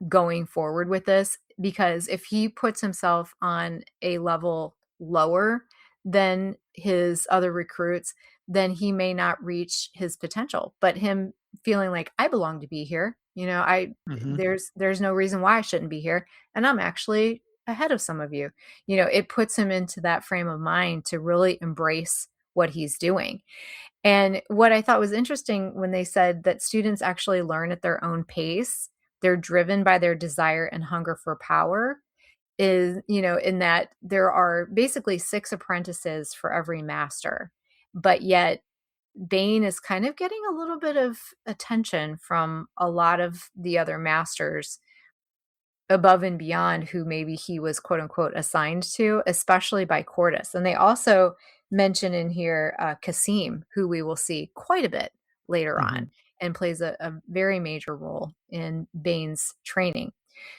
going forward with this, because if he puts himself on a level lower than his other recruits, then he may not reach his potential. But him feeling like, I belong to be here, Mhm. there's no reason why I shouldn't be here, and I'm actually ahead of some of you. It puts him into that frame of mind to really embrace what he's doing. And what I thought was interesting when they said that students actually learn at their own pace, they're driven by their desire and hunger for power, is, in that there are basically 6 apprentices for every master. But yet Bane is kind of getting a little bit of attention from a lot of the other masters above and beyond who maybe he was quote unquote assigned to, especially by Cordis. And they also mention in here Kasim, who we will see quite a bit later on and plays a very major role in Bane's training.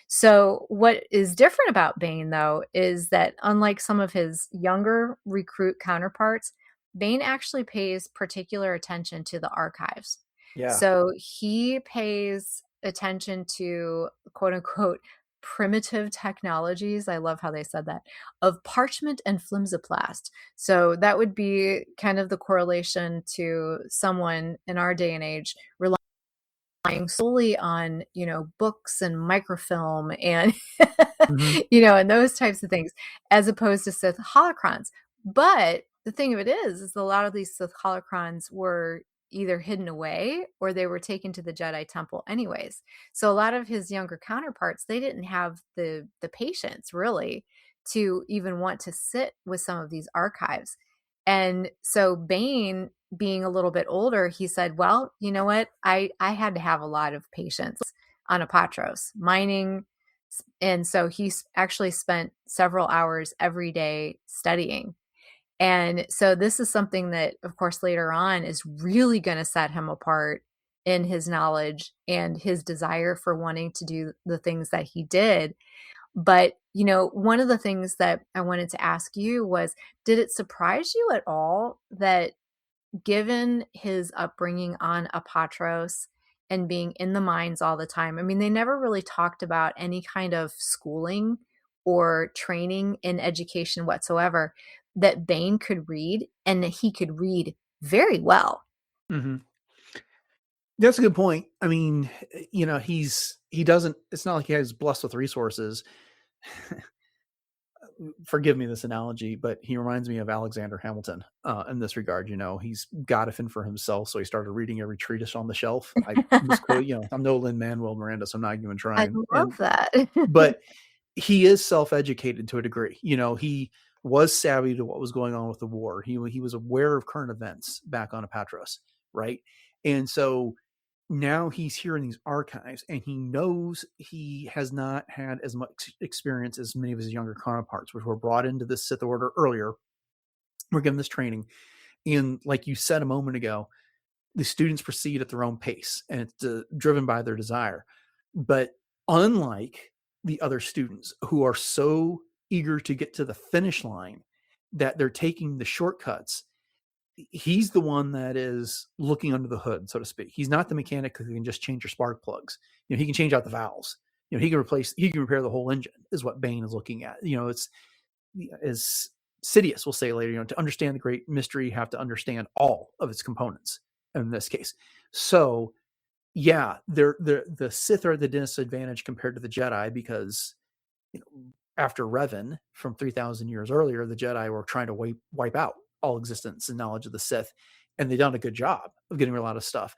So what is different about Bane, though, is that unlike some of his younger recruit counterparts, Bane actually pays particular attention to the archives. Yeah. So he pays attention to quote unquote primitive technologies. I love how they said that, of parchment and flimsoplast. So that would be kind of the correlation to someone in our day and age relying solely on, books and microfilm and, and those types of things, as opposed to Sith holocrons. But the thing of it is a lot of these Sith holocrons were either hidden away or they were taken to the Jedi Temple anyways. So a lot of his younger counterparts, they didn't have the patience really to even want to sit with some of these archives. And so Bane, being a little bit older, he said, well, you know what? I had to have a lot of patience on Apatros mining. And so he actually spent several hours every day studying. And so this is something that, of course, later on is really going to set him apart in his knowledge and his desire for wanting to do the things that he did. But, one of the things that I wanted to ask you was, did it surprise you at all that given his upbringing on Apatros and being in the mines all the time, I mean, they never really talked about any kind of schooling or training in education whatsoever, that Bane could read and that he could read very well. That's a good point. I mean, he doesn't, it's not like he has blessed with resources. Forgive me this analogy, but he reminds me of Alexander Hamilton in this regard. He's got to fend for himself, so he started reading every treatise on the shelf. I misquote, I'm no Lin-Manuel Miranda, so I'm not even trying. I love that. But he is self-educated to a degree. He was savvy to what was going on with the war. He was aware of current events back on Apatros, right? And so now he's here in these archives and he knows he has not had as much experience as many of his younger counterparts, which were brought into the Sith Order earlier. We're given this training. And like you said a moment ago, the students proceed at their own pace and it's driven by their desire. But unlike the other students who are so eager to get to the finish line that they're taking the shortcuts, he's the one that is looking under the hood, so to speak. He's not the mechanic who can just change your spark plugs. He can change out the valves. He can repair the whole engine is what Bane is looking at. It's, as Sidious will say later, to understand the great mystery, you have to understand all of its components in this case. So yeah, the Sith are at the disadvantage compared to the Jedi because, after Revan from 3,000 years earlier, the Jedi were trying to wipe out all existence and knowledge of the Sith, and they've done a good job of getting rid of a lot of stuff.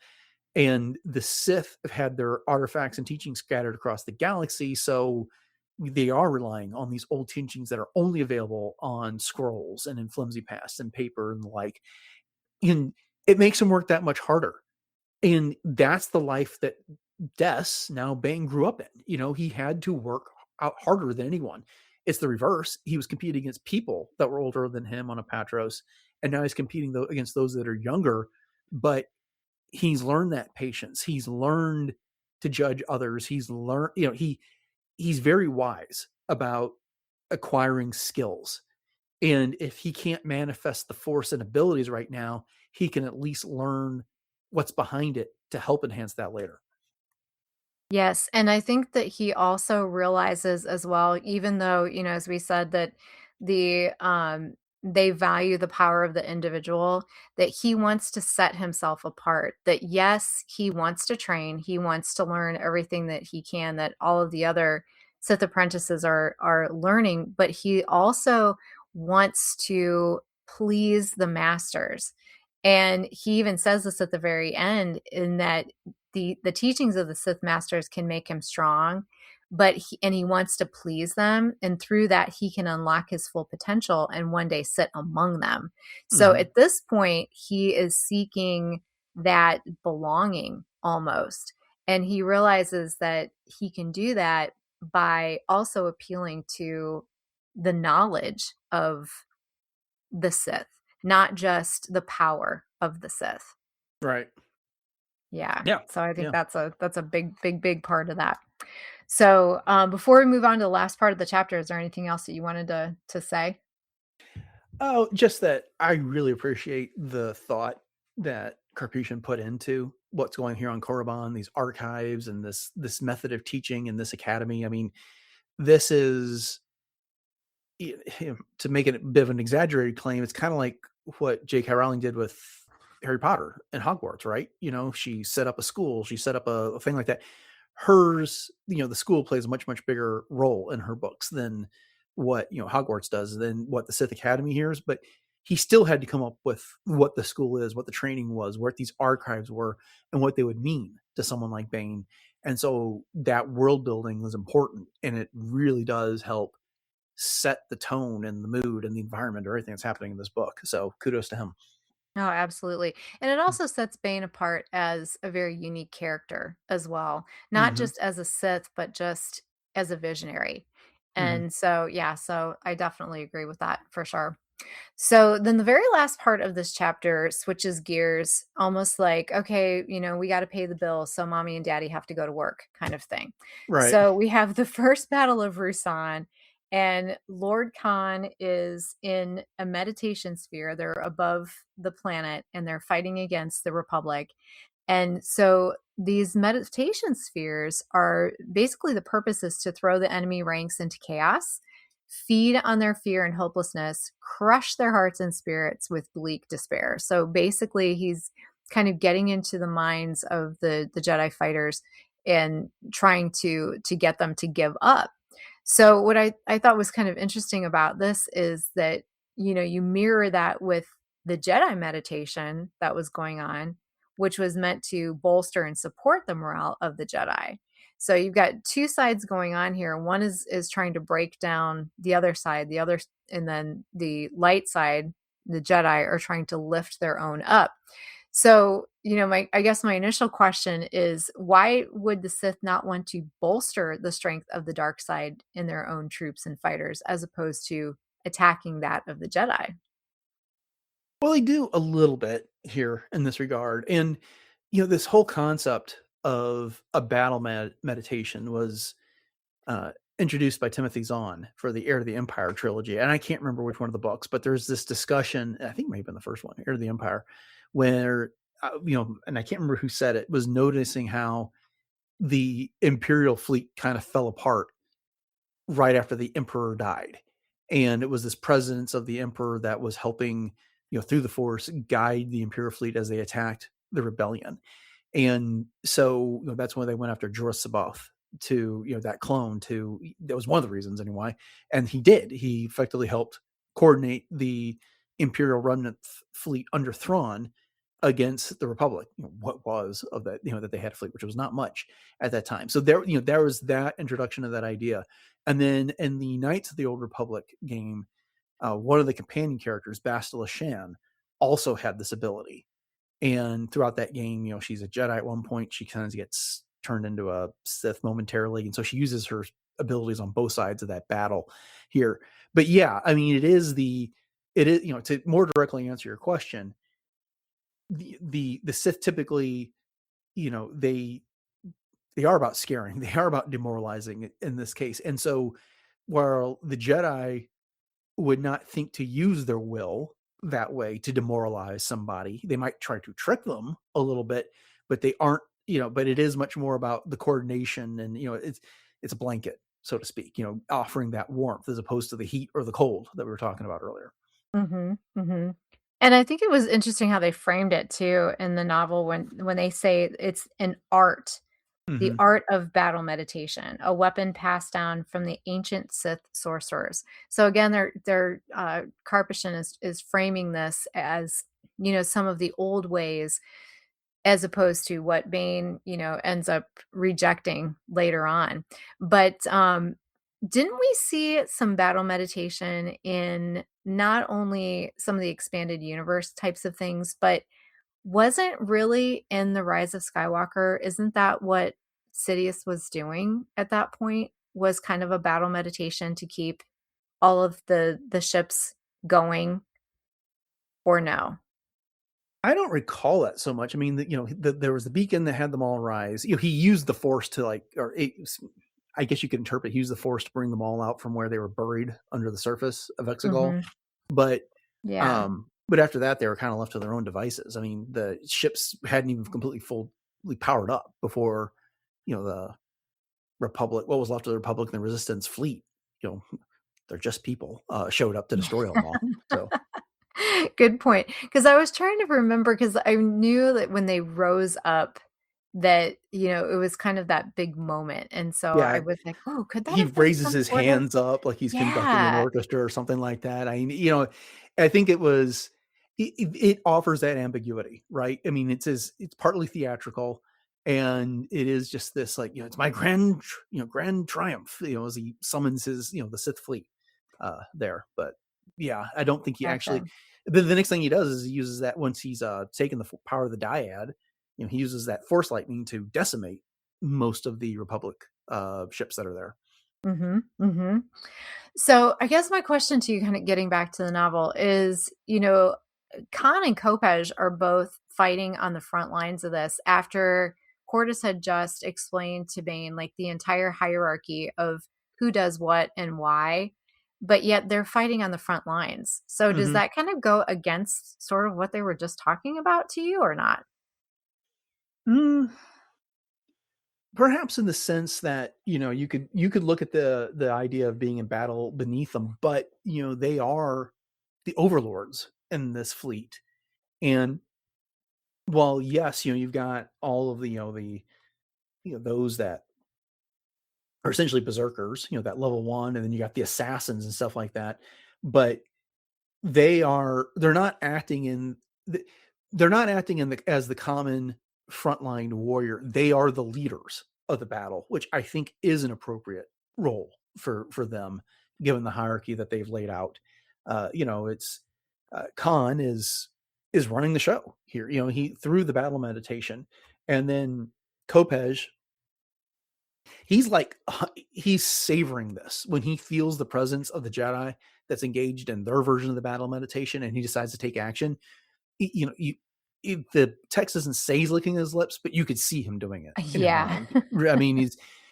And the Sith have had their artifacts and teachings scattered across the galaxy, so they are relying on these old teachings that are only available on scrolls and in flimsy past and paper and the like. And it makes them work that much harder. And that's the life that Des, now Bane, grew up in. He had to work out harder than anyone. It's the reverse. He was competing against people that were older than him on Apatros, and now he's competing against those that are younger, but he's learned that patience. He's learned to judge others. He's learned, he's very wise about acquiring skills. And if he can't manifest the force and abilities right now, he can at least learn what's behind it to help enhance that later. Yes, and I think that he also realizes as well, even though, as we said, that they value the power of the individual, that he wants to set himself apart. That yes, he wants to train, he wants to learn everything that he can, that all of the other Sith apprentices are learning, but he also wants to please the masters. And he even says this at the very end, in that the teachings of the Sith masters can make him strong, but he wants to please them, and through that he can unlock his full potential and one day sit among them. So Mhm. at this point, he is seeking that belonging almost, and he realizes that he can do that by also appealing to the knowledge of the Sith, not just the power of the Sith. Right. Yeah. Yeah. So I think Yeah. that's a big part of that. So before we move on to the last part of the chapter, is there anything else that you wanted to say? Oh, just that I really appreciate the thought that Karpyshyn put into what's going here on Korriban, these archives and this method of teaching in this academy. I mean, this is to make it a bit of an exaggerated claim. It's kind of like what J.K. Rowling did with Harry Potter and Hogwarts, right? She set up a school, she set up a thing like that. Hers, the school plays a much bigger role in her books than what Hogwarts does, than what the Sith Academy hears. But he still had to come up with what the school is, what the training was, what these archives were, and what they would mean to someone like Bane. And so that world building was important, and it really does help set the tone and the mood and the environment or everything that's happening in this book. So kudos to him. Oh, absolutely. And it also sets Bane apart as a very unique character as well, not Mm-hmm. just as a Sith, but just as a visionary. Mm-hmm. And so, yeah, so I definitely agree with that for sure. So then the very last part of this chapter switches gears, almost like, okay, we got to pay the bills, so mommy and daddy have to go to work, kind of thing. Right. So we have the first battle of Rusan, and Lord Khan is in a meditation sphere. They're above the planet and they're fighting against the Republic. And so these meditation spheres are basically, the purpose is to throw the enemy ranks into chaos, feed on their fear and hopelessness, crush their hearts and spirits with bleak despair. So basically, he's kind of getting into the minds of the Jedi fighters and trying to get them to give up. So what I thought was kind of interesting about this is that, you mirror that with the Jedi meditation that was going on, which was meant to bolster and support the morale of the Jedi. So you've got two sides going on here. One is trying to break down the other side, and then the light side, the Jedi, are trying to lift their own up. So, I guess my initial question is, why would the Sith not want to bolster the strength of the dark side in their own troops and fighters, as opposed to attacking that of the Jedi? Well, they do a little bit here in this regard. And, this whole concept of a battle meditation was introduced by Timothy Zahn for the Heir to the Empire trilogy. And I can't remember which one of the books, but there's this discussion, I think maybe in the first one, Heir to the Empire, where, and I can't remember who said it, was noticing how the Imperial fleet kind of fell apart right after the Emperor died. And it was this presence of the Emperor that was helping, through the Force, guide the Imperial fleet as they attacked the rebellion. And so that's when they went after Jorah Sabaoth, to that clone. That was one of the reasons anyway. And he effectively helped coordinate the Imperial remnant fleet under Thrawn against the Republic. What was of that, that they had a fleet, which was not much at that time. So there was that introduction of that idea. And then in the Knights of the Old Republic game, one of the companion characters, Bastila Shan, also had this ability. And throughout that game, she's a Jedi at one point. She kind of gets turned into a Sith momentarily. And so she uses her abilities on both sides of that battle here. But yeah, I mean, it is, to more directly answer your question, the Sith typically, they are about scaring, they are about demoralizing in this case. And so while the Jedi would not think to use their will that way to demoralize somebody, they might try to trick them a little bit, but they aren't, but it is much more about the coordination, and it's a blanket, so to speak, offering that warmth as opposed to the heat or the cold that we were talking about earlier. Mm-hmm, mm-hmm. And I think it was interesting how they framed it too in the novel, when they say it's an art, the Mm-hmm. art of battle meditation, a weapon passed down from the ancient Sith sorcerers. So again, Karpyshyn is framing this as some of the old ways, as opposed to what Bane, ends up rejecting later on. But didn't we see some battle meditation in not only some of the expanded universe types of things, but wasn't really in The Rise of Skywalker? Isn't that what Sidious was doing at that point? Was kind of a battle meditation to keep all of the ships going, or no? I don't recall that so much. I mean, there was the beacon that had them all rise. He used the Force to I guess you could interpret he used the Force to bring them all out from where they were buried under the surface of Exegol. Mhm. But Yeah. but after that, they were kind of left to their own devices. I mean, the ships hadn't even completely fully powered up before, the Republic, what was left of the Republic and the Resistance fleet, they're just people, showed up to destroy them all. So Good point. Because I was trying to remember, because I knew that when they rose up that, it was kind of that big moment. And so I yeah, was like, oh, could that he have been raises some his sort of, hands up like he's conducting an yeah, orchestra or something like that. I think it offers that ambiguity, right? I mean, it's partly theatrical, and it is just this it's my grand triumph, as he summons his, the Sith fleet there. But yeah, I don't think he actually. gotcha. The next thing he does is he uses that once he's taken the power of the dyad. He uses that Force lightning to decimate most of the Republic ships that are there. Mm-hmm. Mm-hmm. So I guess my question to you, kind of getting back to the novel, is, Khan and Kopej are both fighting on the front lines of this after Cortis had just explained to Bane like the entire hierarchy of who does what and why, but yet they're fighting on the front lines. So does Mm-hmm. that kind of go against sort of what they were just talking about to you, or not? Mm, perhaps in the sense that you could look at the idea of being in battle beneath them, but they are the overlords in this fleet. And while yes, you've got all of those that are essentially berserkers, that level 1, and then you got the assassins and stuff like that, but they're not acting in the, as the common frontline warrior. They are the leaders of the battle, which I think is an appropriate role for them, given the hierarchy that they've laid out. It's Khan is running the show here. He through the battle meditation, and then Kopej, he's savoring this when he feels the presence of the Jedi that's engaged in their version of the battle meditation, and he decides to take action. The text doesn't say he's licking his lips, but you could see him doing it in his Yeah. mind. I mean,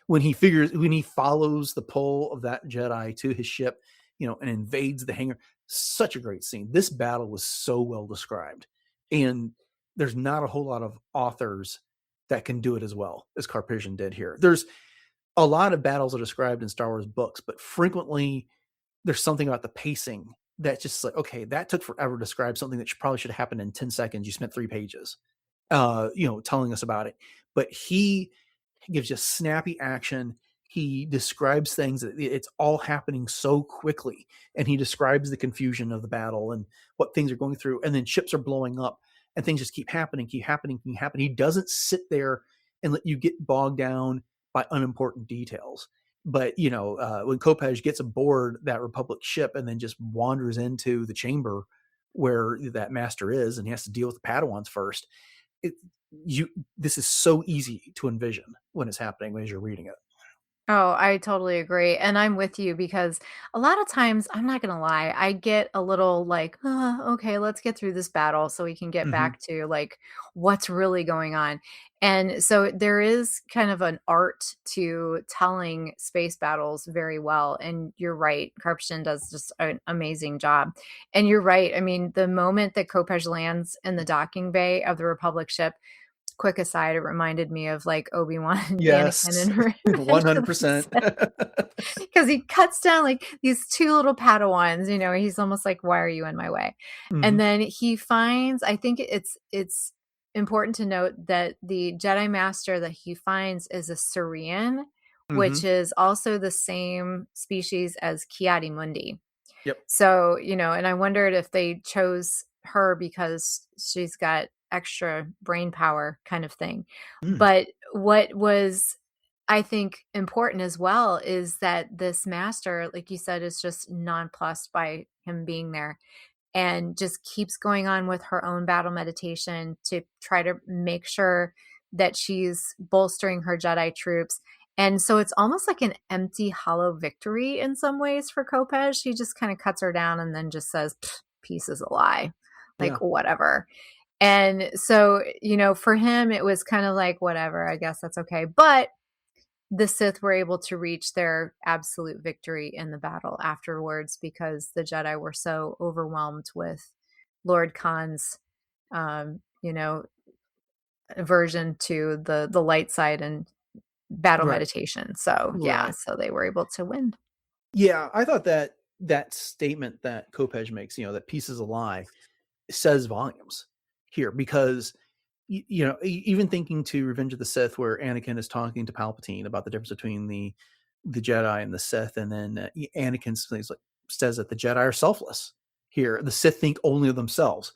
when he follows the pull of that Jedi to his ship, and invades the hangar. Such a great scene. This battle was so well described, and there's not a whole lot of authors that can do it as well as Karpyshyn did here. There's a lot of battles are described in Star Wars books, but frequently there's something about the pacing that's just like, okay, that took forever to describe something that probably should have happened in 10 seconds. You spent 3 pages, telling us about it. But he gives you snappy action. He describes things that it's all happening so quickly. And he describes the confusion of the battle and what things are going through. And then ships are blowing up and things just keep happening. He doesn't sit there and let you get bogged down by unimportant details. But when Kopej gets aboard that Republic ship and then just wanders into the chamber where that master is, and he has to deal with the Padawans first, this is so easy to envision when it's happening as you're reading it. Oh, I totally agree. And I'm with you, because a lot of times, I'm not going to lie, I get a little like, okay, let's get through this battle so we can get Mm-hmm. back to like what's really going on. And so there is kind of an art to telling space battles very well. And you're right, Karpyshyn does just an amazing job. And you're right. I mean, the moment that Kopej lands in the docking bay of the Republic ship, quick aside, it reminded me of like Obi-Wan and Anakin Yes, and Revenge of the 100%. Sith, because he cuts down like these 2 little Padawans. He's almost like, "Why are you in my way?" Mm-hmm. And then he finds. I think it's important to note that the Jedi Master that he finds is a Saurian, Mm-hmm. which is also the same species as Ki-Adi Mundi. Yep. So, and I wondered if they chose her because she's got extra brain power kind of thing. Mm. But what was, I think, important as well is that this master, like you said, is just nonplussed by him being there and just keeps going on with her own battle meditation to try to make sure that she's bolstering her Jedi troops. And so it's almost like an empty, hollow victory in some ways for Kopej. He just kind of cuts her down and then just says, peace is a lie, like Yeah. whatever. And so, for him, it was kind of like, whatever, I guess that's okay. But the Sith were able to reach their absolute victory in the battle afterwards because the Jedi were so overwhelmed with Lord Khan's, aversion to the light side and battle Right. meditation. So yeah, Right. so they were able to win. Yeah, I thought that statement that Kopej makes, that peace is a lie, says volumes here because even thinking to Revenge of the Sith, where Anakin is talking to Palpatine about the difference between the Jedi and the Sith, and then Anakin says that the Jedi are selfless. Here, the Sith think only of themselves.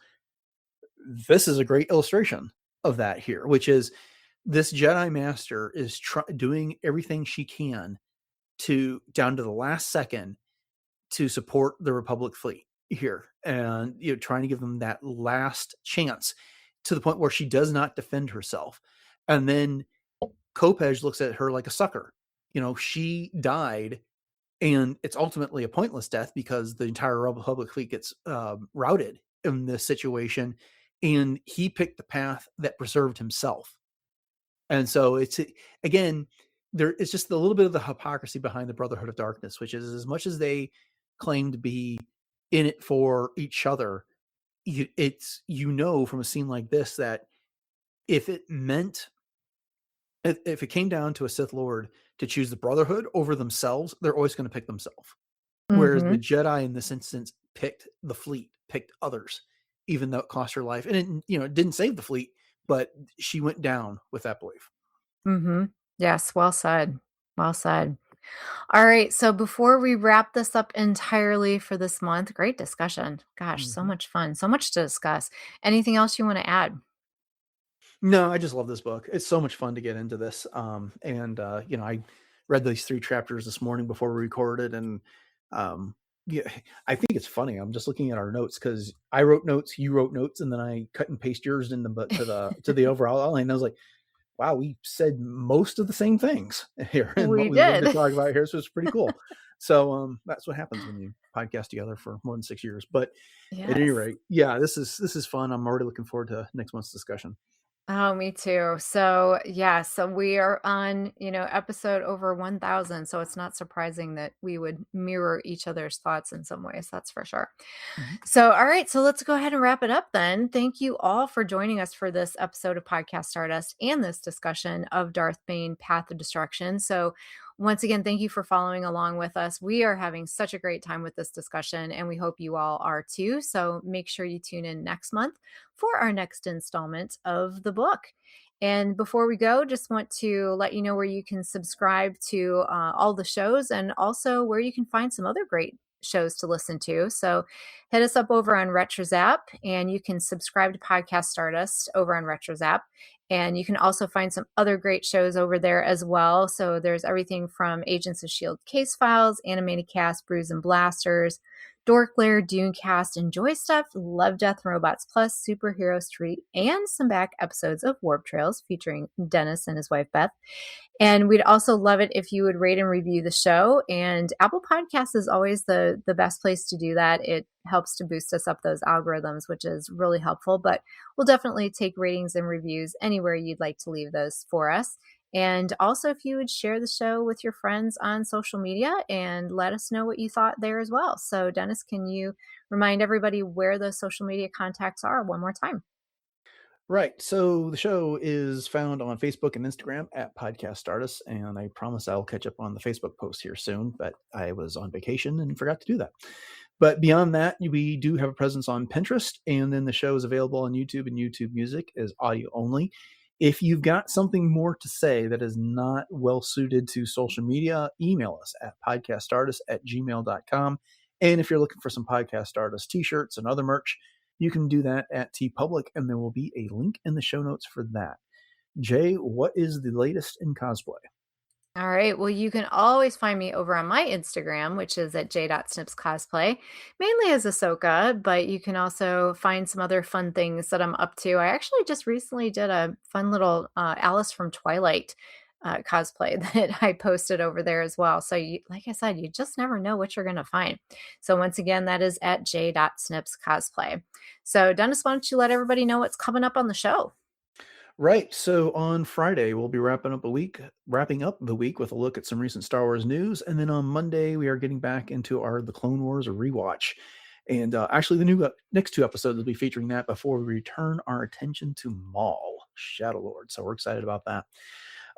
This is a great illustration of that here, which is this Jedi Master is doing everything she can to down to the last second to support the Republic fleet here, and trying to give them that last chance to the point where she does not defend herself. And then Kopej looks at her like a sucker. She died, and it's ultimately a pointless death because the entire Republic fleet gets routed in this situation, and he picked the path that preserved himself. And so it's, again, there is just a little bit of the hypocrisy behind the Brotherhood of Darkness, which is, as much as they claim to be in it for each other, from a scene like this that if it came down to a Sith Lord to choose the Brotherhood over themselves, they're always going to pick themselves. Whereas the Jedi in this instance picked the fleet, picked others, even though it cost her life. And it didn't save the fleet, but she went down with that belief. Yes, well said. Well said. All right, so before we wrap this up entirely for this month, great discussion. Gosh, so much fun, so much to discuss. Anything else you want to add? No, I just love this book. It's so much fun to get into this. I read these 3 chapters this morning before we recorded, and I think it's funny. I'm just looking at our notes because I wrote notes, you wrote notes, and then I cut and paste yours in to the overall outline. And I was like, wow, we said most of the same things here and what we wanted to talk about here. So it's pretty cool. So that's what happens when you podcast together for more than 6 years. But at any rate, yeah, this is fun. I'm already looking forward to next month's discussion. Oh, me too. So yeah, so we are on, episode over 1000. So it's not surprising that we would mirror each other's thoughts in some ways. That's for sure. So, all right. So let's go ahead and wrap it up then. Thank you all for joining us for this episode of Podcast Stardust and this discussion of Darth Bane, Path of Destruction. So once again, thank you for following along with us. We are having such a great time with this discussion, and we hope you all are too. So make sure you tune in next month for our next installment of the book. And before we go, just want to let you know where you can subscribe to all the shows, and also where you can find some other great shows to listen to. So hit us up over on RetroZap, and you can subscribe to Podcast Stardust over on RetroZap. And you can also find some other great shows over there as well. So there's everything from Agents of S.H.I.E.L.D. Case Files, Animated Cast, Brews and Blasters, Dork Lair, Dunecast, Enjoy Stuff, Love, Death, and Robots Plus, Superhero Street, and some back episodes of Warp Trails featuring Dennis and his wife Beth. And we'd also love it if you would rate and review the show. And Apple Podcasts is always the best place to do that. It helps to boost us up those algorithms, which is really helpful. But we'll definitely take ratings and reviews anywhere you'd like to leave those for us. And also, if you would share the show with your friends on social media and let us know what you thought there as well. So, Dennis, can you remind everybody where those social media contacts are one more time? Right. So the show is found on Facebook and Instagram at Podcast Stardust. And I promise I'll catch up on the Facebook post here soon, but I was on vacation and forgot to do that. But beyond that, we do have a presence on Pinterest, and then the show is available on YouTube and YouTube Music as audio only. If you've got something more to say that is not well suited to social media, email us at podcaststardust@gmail.com. And if you're looking for some Podcast Stardust t-shirts and other merch, you can do that at TeePublic, and there will be a link in the show notes for that. Jay, what is the latest in cosplay? All right. Well, you can always find me over on my Instagram, which is at j.snipscosplay, mainly as Ahsoka, but you can also find some other fun things that I'm up to. I actually just recently did a fun little Alice from Twilight cosplay that I posted over there as well. So, like I said, you just never know what you're going to find. So, once again, that is at j.snipscosplay. So, Dennis, why don't you let everybody know what's coming up on the show? Right. So on Friday, we'll be wrapping up the week with a look at some recent Star Wars news. And then on Monday, we are getting back into the Clone Wars rewatch. And actually, the next 2 episodes will be featuring that before we return our attention to Maul, Shadow Lord. So we're excited about that.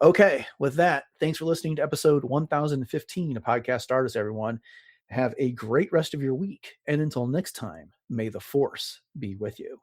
Okay. With that, thanks for listening to episode 1015 of Podcast Stardust, everyone. Have a great rest of your week. And until next time, may the Force be with you.